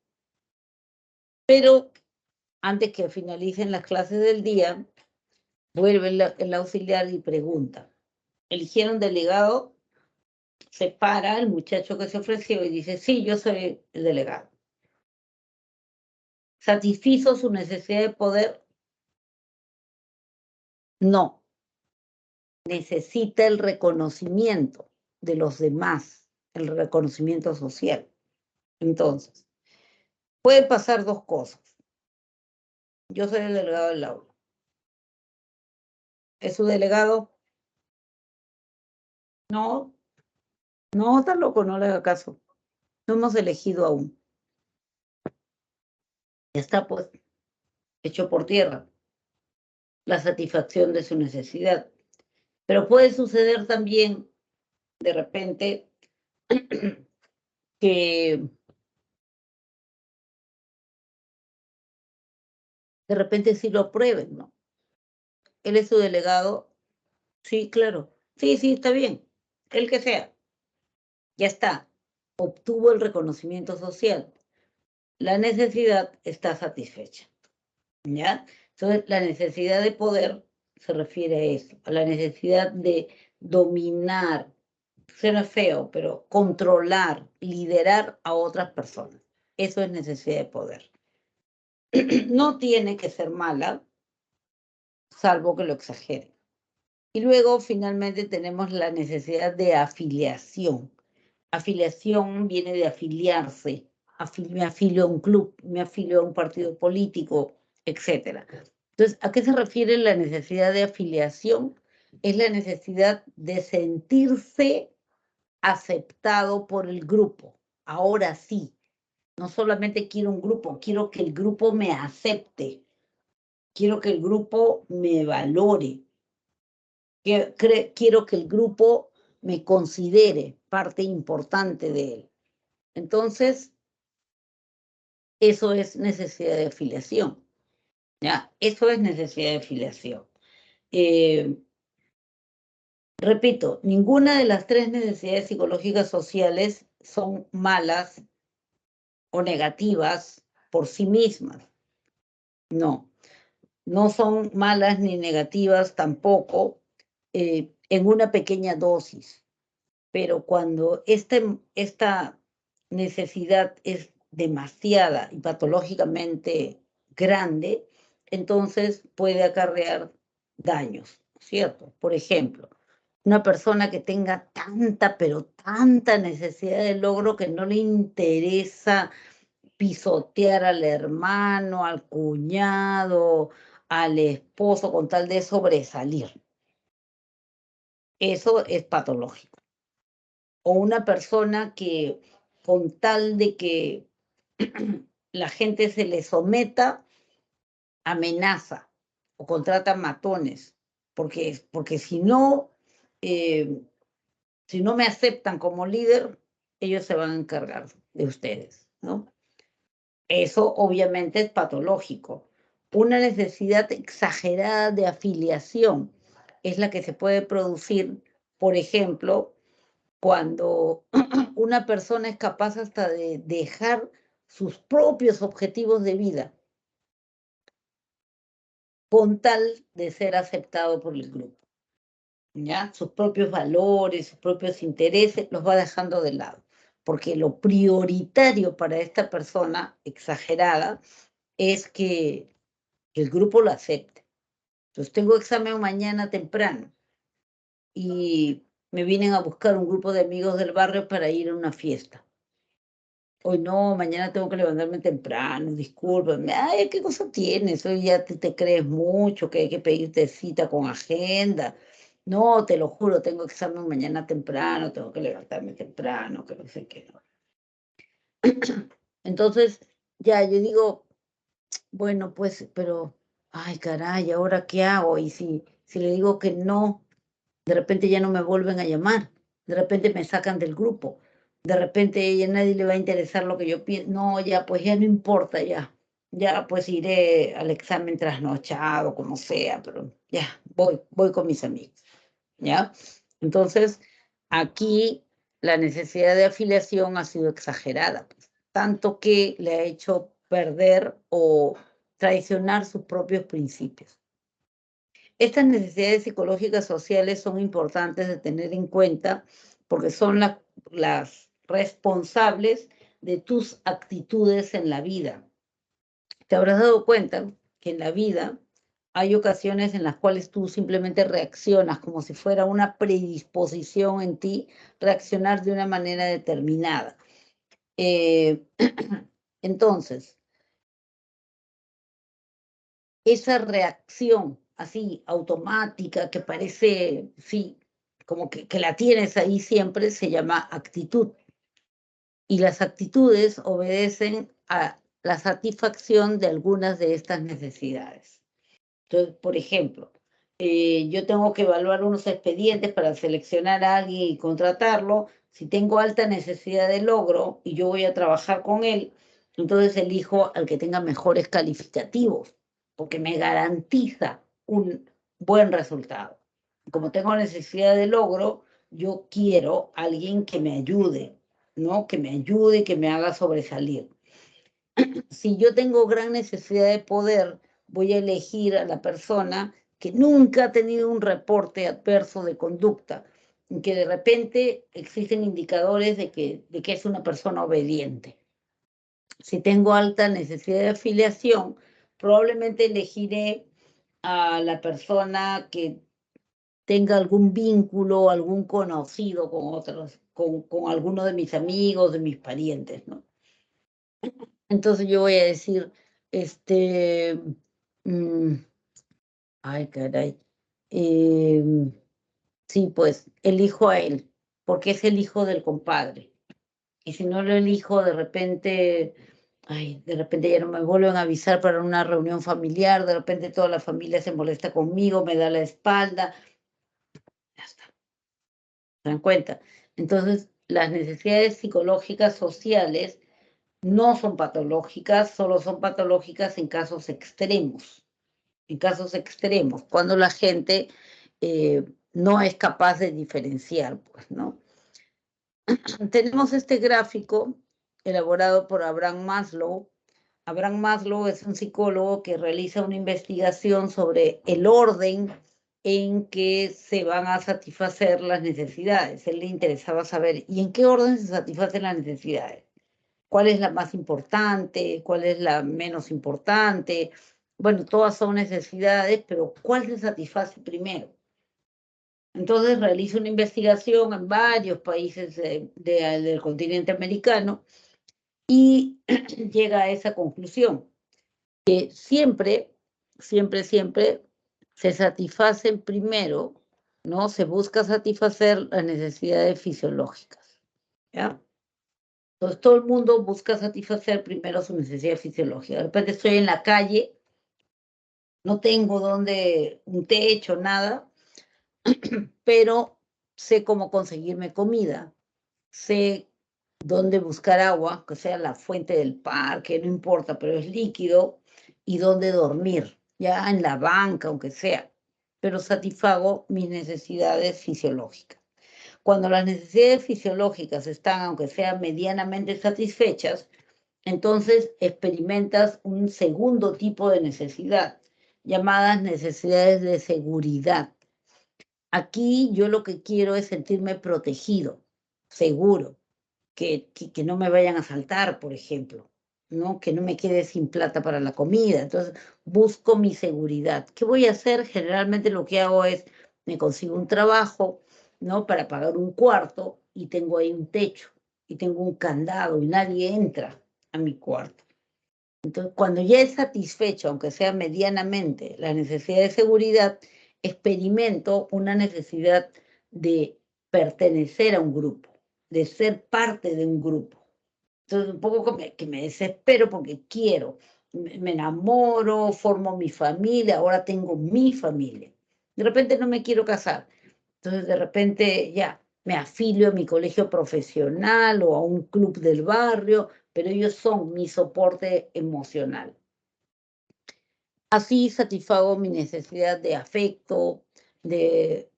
Pero antes que finalicen las clases del día, vuelve el auxiliar y pregunta, ¿eligieron delegado? Se para el muchacho que se ofreció y dice, sí, yo soy el delegado. ¿Satisfizo su necesidad de poder? No. Necesita el reconocimiento de los demás, el reconocimiento social. Entonces, pueden pasar dos cosas. Yo soy el delegado del aula. ¿Es su delegado? No, no, está loco, no le haga caso. No hemos elegido aún. Ya está, pues, hecho por tierra la satisfacción de su necesidad. Pero puede suceder también, de repente, que de repente sí lo aprueben, ¿no? Él es su delegado, sí, claro, sí, está bien, el que sea, ya está, obtuvo el reconocimiento social, la necesidad está satisfecha, ¿ya? Entonces, la necesidad de poder se refiere a eso, a la necesidad de dominar, suena feo, pero controlar, liderar a otras personas. Eso es necesidad de poder. No tiene que ser mala, salvo que lo exagere. Y luego, finalmente, tenemos la necesidad de afiliación. Afiliación viene de afiliarse. Me afilio a un club, me afilio a un partido político, etc. Entonces, ¿a qué se refiere la necesidad de afiliación? Es la necesidad de sentirse aceptado por el grupo. Ahora sí, no solamente quiero un grupo, quiero que el grupo me acepte, quiero que el grupo me valore, quiero que el grupo me considere parte importante de él. Entonces, eso es necesidad de afiliación, ¿ya? Eso es necesidad de afiliación. Repito, ninguna de las tres necesidades psicológicas sociales son malas o negativas por sí mismas. No, no son malas ni negativas tampoco en una pequeña dosis. Pero cuando esta necesidad es demasiada y patológicamente grande, entonces puede acarrear daños, ¿cierto? Por ejemplo, una persona que tenga tanta, pero tanta necesidad de logro que no le interesa pisotear al hermano, al cuñado, al esposo con tal de sobresalir. Eso es patológico. O una persona que con tal de que la gente se le someta, amenaza o contrata matones, porque si no me aceptan como líder, ellos se van a encargar de ustedes, ¿no? Eso obviamente es patológico. Una necesidad exagerada de afiliación es la que se puede producir, por ejemplo, cuando una persona es capaz hasta de dejar sus propios objetivos de vida con tal de ser aceptado por el grupo, ¿ya? Sus propios valores, sus propios intereses los va dejando de lado, porque lo prioritario para esta persona exagerada es que el grupo lo acepte. Entonces tengo examen mañana temprano y me vienen a buscar un grupo de amigos del barrio para ir a una fiesta. Hoy no, mañana tengo que levantarme temprano, discúlpame. Ay, ¿qué cosa tienes? Hoy ya te crees mucho, que hay que pedirte cita con agenda. No, te lo juro, tengo examen mañana temprano, tengo que levantarme temprano, que no sé qué. No. Entonces, ya yo digo, bueno, pues, pero, ay, caray, ¿ahora qué hago? Y si le digo que no, de repente ya no me vuelven a llamar, de repente me sacan del grupo, de repente ya nadie le va a interesar lo que yo pienso, no, ya, pues ya no importa, ya pues iré al examen trasnochado, como sea, pero ya, voy con mis amigos, ¿ya? Entonces, aquí la necesidad de afiliación ha sido exagerada, pues, tanto que le ha hecho perder o traicionar sus propios principios. Estas necesidades psicológicas sociales son importantes de tener en cuenta porque son las responsables de tus actitudes en la vida. Te habrás dado cuenta que en la vida hay ocasiones en las cuales tú simplemente reaccionas como si fuera una predisposición en ti, reaccionar de una manera determinada. Entonces, esa reacción así automática que parece, sí, como que la tienes ahí siempre, se llama actitud. Y las actitudes obedecen a la satisfacción de algunas de estas necesidades. Entonces, por ejemplo, yo tengo que evaluar unos expedientes para seleccionar a alguien y contratarlo. Si tengo alta necesidad de logro y yo voy a trabajar con él, entonces elijo al que tenga mejores calificativos, porque me garantiza un buen resultado. Como tengo necesidad de logro, yo quiero a alguien que me ayude, ¿no? Que me ayude, que me haga sobresalir. Si yo tengo gran necesidad de poder, voy a elegir a la persona que nunca ha tenido un reporte adverso de conducta, y que de repente existen indicadores de que es una persona obediente. Si tengo alta necesidad de afiliación, probablemente elegiré a la persona que tenga algún vínculo, algún conocido con otros, con alguno de mis amigos, de mis parientes, ¿no? Entonces yo voy a decir, mm, ay, caray, sí, pues elijo a él, porque es el hijo del compadre. Y si no lo elijo, de repente, ay, de repente ya no me vuelven a avisar para una reunión familiar, de repente toda la familia se molesta conmigo, me da la espalda, ya está, ¿se dan cuenta? Entonces, las necesidades psicológicas sociales no son patológicas, solo son patológicas en casos extremos. En casos extremos, cuando la gente no es capaz de diferenciar, pues, ¿no? Tenemos este gráfico elaborado por Abraham Maslow. Abraham Maslow es un psicólogo que realiza una investigación sobre el orden en que se van a satisfacer las necesidades. Él le interesaba saber, ¿y en qué orden se satisfacen las necesidades? ¿Cuál es la más importante? ¿Cuál es la menos importante? Bueno, todas son necesidades, pero ¿cuál se satisface primero? Entonces realiza una investigación en varios países del continente americano y llega a esa conclusión, que siempre, siempre, siempre se satisfacen primero, ¿no? Se busca satisfacer las necesidades fisiológicas, ¿ya? Entonces todo el mundo busca satisfacer primero su necesidad fisiológica. De repente estoy en la calle, no tengo un techo, nada, pero sé cómo conseguirme comida, sé dónde buscar agua, que sea la fuente del parque, no importa, pero es líquido, y dónde dormir, ya en la banca, aunque sea, pero satisfago mis necesidades fisiológicas. Cuando las necesidades fisiológicas están, aunque sean medianamente satisfechas, entonces experimentas un segundo tipo de necesidad, llamadas necesidades de seguridad. Aquí yo lo que quiero es sentirme protegido, seguro, que no me vayan a asaltar, por ejemplo, ¿no? Que no me quede sin plata para la comida. Entonces, busco mi seguridad. ¿Qué voy a hacer? Generalmente lo que hago es, me consigo un trabajo, ¿no? Para pagar un cuarto y tengo ahí un techo y tengo un candado y nadie entra a mi cuarto. Entonces, cuando ya he satisfecho, aunque sea medianamente, la necesidad de seguridad, experimento una necesidad de pertenecer a un grupo, de ser parte de un grupo. Entonces, un poco que me desespero porque quiero, me enamoro, formo mi familia, ahora tengo mi familia. De repente no me quiero casar. Entonces, de repente ya me afilio a mi colegio profesional o a un club del barrio, pero ellos son mi soporte emocional. Así satisfago mi necesidad de afecto, de,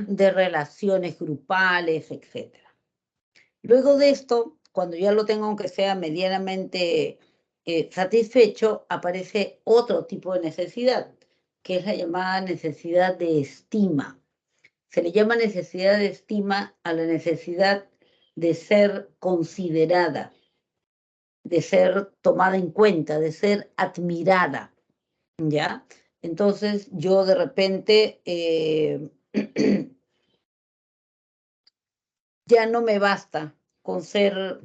de relaciones grupales, etc. Luego de esto, cuando ya lo tengo, aunque sea medianamente satisfecho, aparece otro tipo de necesidad, que es la llamada necesidad de estima. Se le llama necesidad de estima a la necesidad de ser considerada, de ser tomada en cuenta, de ser admirada, ¿ya? Entonces yo de repente ya no me basta con ser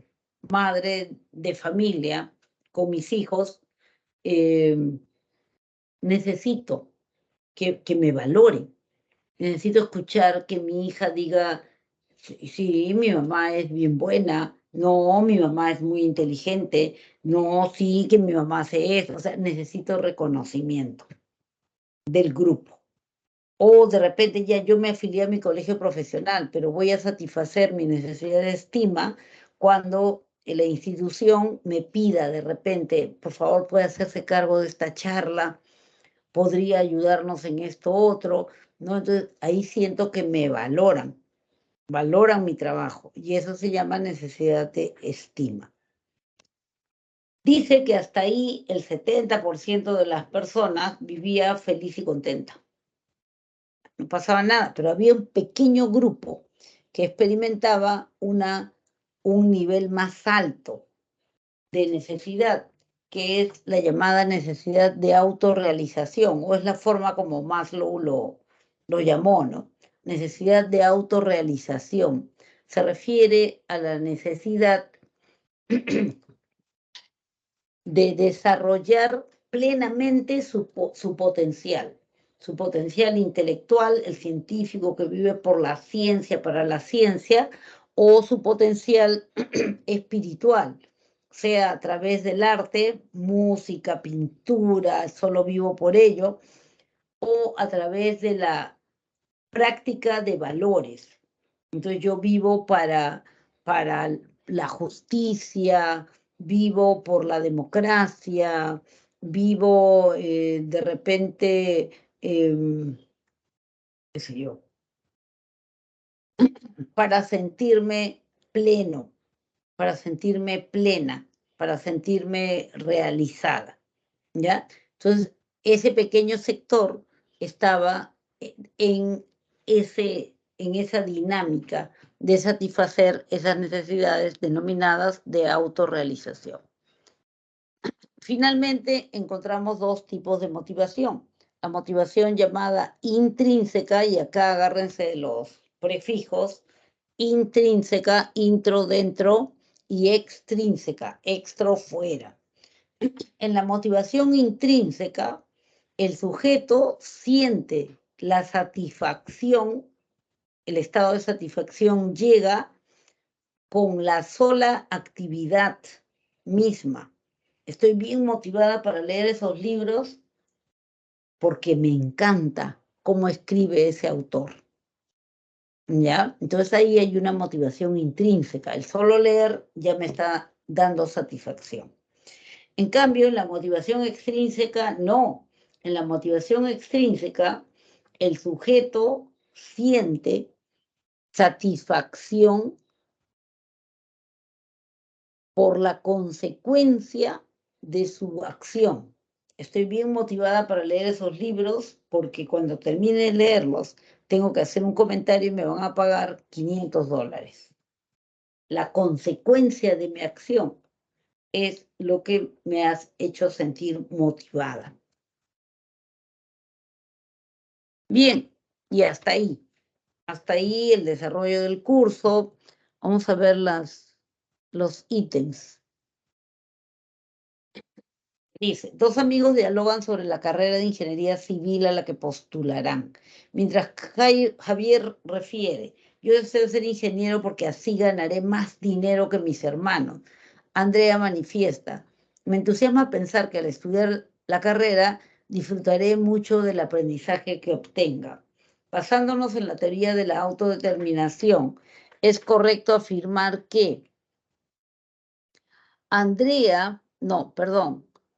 madre de familia, con mis hijos, eh, necesito que me valoren, necesito escuchar que mi hija diga, sí, sí, mi mamá es bien buena, no, mi mamá es muy inteligente, no, sí, que mi mamá hace eso, o sea, necesito reconocimiento del grupo. O de repente ya yo me afilié a mi colegio profesional, pero voy a satisfacer mi necesidad de estima cuando la institución me pida de repente, por favor, puede hacerse cargo de esta charla, podría ayudarnos en esto otro, ¿no? Entonces ahí siento que me valoran mi trabajo y eso se llama necesidad de estima. Dice que hasta ahí el 70% de las personas vivía feliz y contenta. no pasaba nada, pero había un pequeño grupo que experimentaba un nivel más alto de necesidad, que es la llamada necesidad de autorrealización, o es la forma como Maslow lo llamó, ¿no? Necesidad de autorrealización. Se refiere a la necesidad de desarrollar plenamente su potencial intelectual, el científico que vive por la ciencia, para la ciencia, o su potencial espiritual, sea a través del arte, música, pintura, solo vivo por ello, o a través de la práctica de valores. Entonces yo vivo para la justicia, vivo por la democracia, vivo de repente, qué sé yo, para sentirme pleno, para sentirme plena, para sentirme realizada, ¿ya? Entonces, ese pequeño sector estaba en esa dinámica de satisfacer esas necesidades denominadas de autorrealización. Finalmente, encontramos dos tipos de motivación. La motivación llamada intrínseca, y acá agárrense de los prefijos, intrínseca, intro dentro, y extrínseca, extra fuera. En la motivación intrínseca, el sujeto siente la satisfacción, el estado de satisfacción llega con la sola actividad misma. Estoy bien motivada para leer esos libros porque me encanta cómo escribe ese autor. ¿Ya? Entonces ahí hay una motivación intrínseca. El solo leer ya me está dando satisfacción. En cambio, en la motivación extrínseca, no. En la motivación extrínseca, el sujeto siente satisfacción por la consecuencia de su acción. Estoy bien motivada para leer esos libros porque cuando termine de leerlos tengo que hacer un comentario y me van a pagar $500. La consecuencia de mi acción es lo que me ha hecho sentir motivada. Bien, y hasta ahí. Hasta ahí el desarrollo del curso. Vamos a ver los ítems. Dice, dos amigos dialogan sobre la carrera de ingeniería civil a la que postularán. Mientras Javier refiere, yo deseo ser ingeniero porque así ganaré más dinero que mis hermanos. Andrea manifiesta, me entusiasma pensar que al estudiar la carrera disfrutaré mucho del aprendizaje que obtenga. Basándonos en la teoría de la autodeterminación, es correcto afirmar que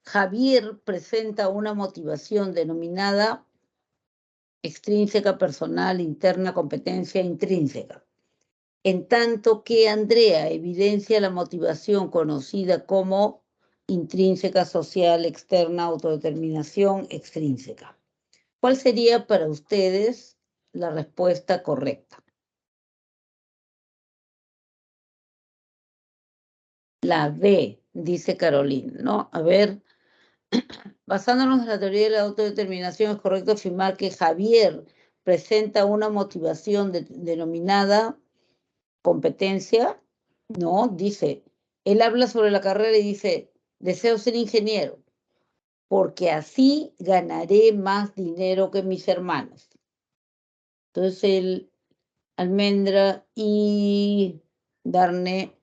Javier presenta una motivación denominada extrínseca, personal, interna, competencia intrínseca. En tanto que Andrea evidencia la motivación conocida como intrínseca, social, externa, autodeterminación, extrínseca. ¿Cuál sería para ustedes la respuesta correcta? La B, dice Carolina, ¿no? A ver, basándonos en la teoría de la autodeterminación, es correcto afirmar que Javier presenta una motivación denominada competencia, ¿no? Dice, él habla sobre la carrera y dice, deseo ser ingeniero, porque así ganaré más dinero que mis hermanos. Entonces, el Almendra y Darne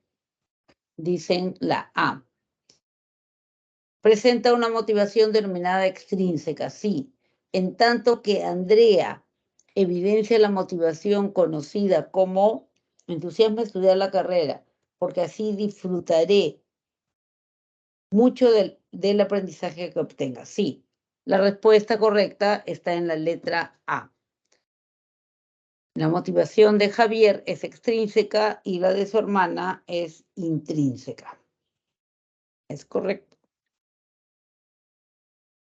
dicen la A. Presenta una motivación denominada extrínseca, sí, en tanto que Andrea evidencia la motivación conocida como entusiasmo de estudiar la carrera, porque así disfrutaré mucho del aprendizaje que obtenga. Sí, la respuesta correcta está en la letra A. La motivación de Javier es extrínseca y la de su hermana es intrínseca. Es correcto.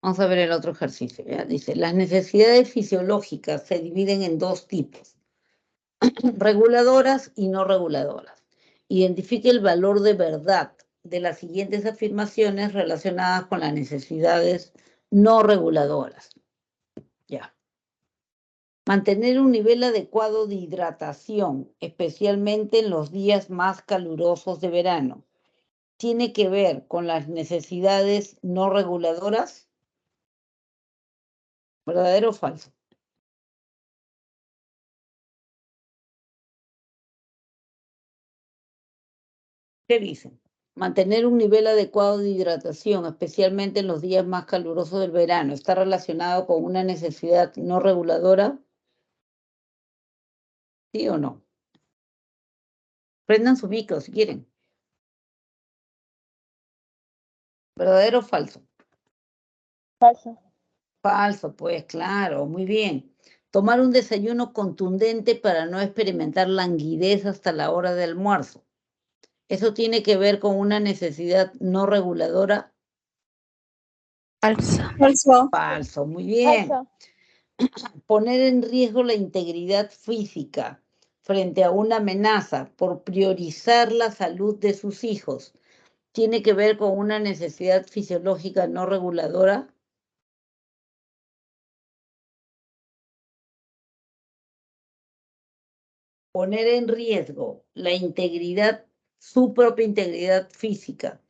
Vamos a ver el otro ejercicio. ¿Ya? Dice, las necesidades fisiológicas se dividen en dos tipos, reguladoras y no reguladoras. Identifique el valor de verdad de las siguientes afirmaciones relacionadas con las necesidades no reguladoras. Ya. Mantener un nivel adecuado de hidratación, especialmente en los días más calurosos de verano, ¿tiene que ver con las necesidades no reguladoras? ¿Verdadero o falso? ¿Qué dicen? Mantener un nivel adecuado de hidratación, especialmente en los días más calurosos del verano, ¿está relacionado con una necesidad no reguladora? ¿Sí o no? Prendan su micro si quieren. ¿Verdadero o falso? Falso. Falso, pues claro, muy bien. Tomar un desayuno contundente para no experimentar languidez hasta la hora de almuerzo. ¿Eso tiene que ver con una necesidad no reguladora? Falso. Falso. Falso, muy bien. Falso. Poner en riesgo la integridad física frente a una amenaza por priorizar la salud de sus hijos, ¿tiene que ver con una necesidad fisiológica no reguladora? Poner en riesgo la integridad, su propia integridad física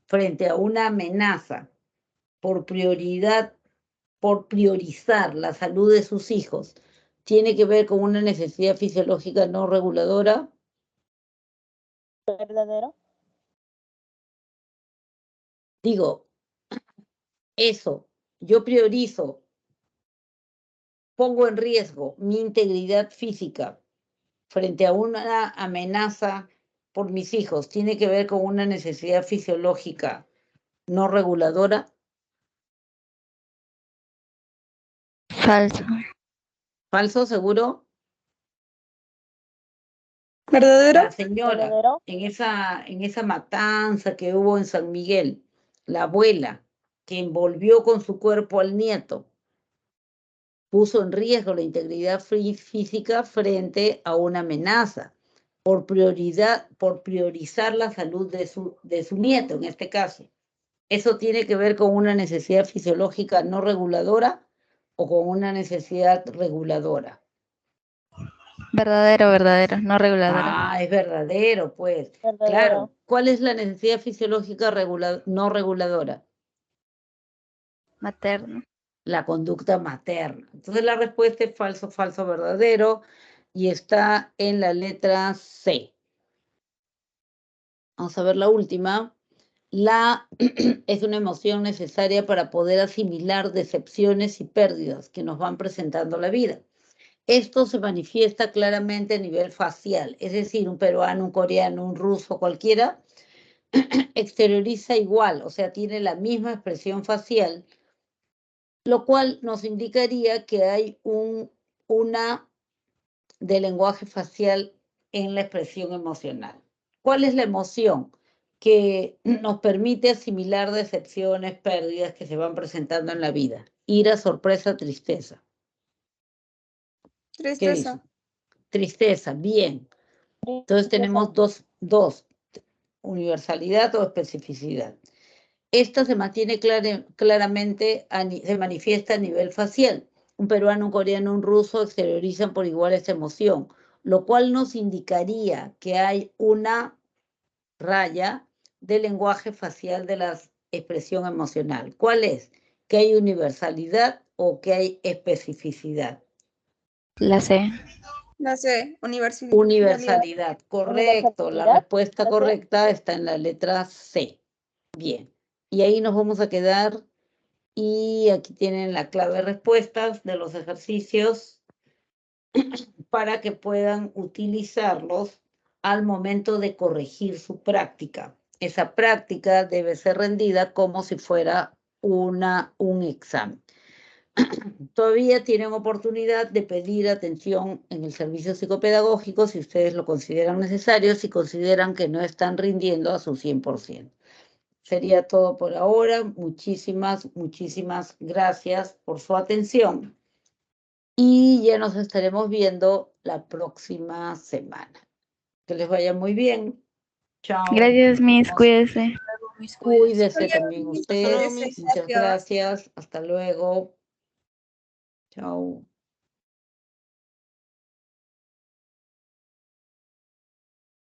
frente a una amenaza por priorizar la salud de sus hijos, ¿tiene que ver con una necesidad fisiológica no reguladora? ¿Verdadero? Digo, eso, yo priorizo, pongo en riesgo mi integridad física frente a una amenaza por mis hijos, ¿tiene que ver con una necesidad fisiológica no reguladora? Falso. ¿Falso, seguro? ¿Verdadero? La señora, ¿Verdadero? en esa matanza que hubo en San Miguel, la abuela que envolvió con su cuerpo al nieto, puso en riesgo la integridad física frente a una amenaza por priorizar la salud de su nieto, en este caso. ¿Eso tiene que ver con una necesidad fisiológica no reguladora o con una necesidad reguladora? Verdadero, no reguladora. Ah, es verdadero, pues. Verdadero. Claro. ¿Cuál es la necesidad fisiológica no reguladora? Materno. La conducta materna. Entonces la respuesta es falso, falso, verdadero y está en la letra C. Vamos a ver la última. La es una emoción necesaria para poder asimilar decepciones y pérdidas que nos van presentando la vida. Esto se manifiesta claramente a nivel facial, es decir, un peruano, un coreano, un ruso, cualquiera, exterioriza igual, o sea, tiene la misma expresión facial, lo cual nos indicaría que hay una de lenguaje facial en la expresión emocional. ¿Cuál es la emoción que nos permite asimilar decepciones, pérdidas que se van presentando en la vida? Ira, sorpresa, tristeza. ¿Qué dice? Tristeza, bien. Entonces tenemos dos, universalidad o especificidad. Esta se mantiene claramente, se manifiesta a nivel facial. Un peruano, un coreano, un ruso exteriorizan por igual esta emoción, lo cual nos indicaría que hay una raya del lenguaje facial de la expresión emocional. ¿Cuál es? ¿Que hay universalidad o que hay especificidad? La C. La C, universalidad. Universalidad, correcto. La respuesta correcta está en la letra C. Bien. Y ahí nos vamos a quedar. Y aquí tienen la clave de respuestas de los ejercicios para que puedan utilizarlos al momento de corregir su práctica. Esa práctica debe ser rendida como si fuera un examen. Todavía tienen oportunidad de pedir atención en el servicio psicopedagógico si ustedes lo consideran necesario, si consideran que no están rindiendo a su 100%. sería todo por ahora. Muchísimas gracias por su atención. Y ya nos estaremos viendo la próxima semana. Que les vaya muy bien. Chao. Gracias, Miss. Cuídese. Cuídese también usted. Cuídese. Muchas gracias. Hasta luego. Chao.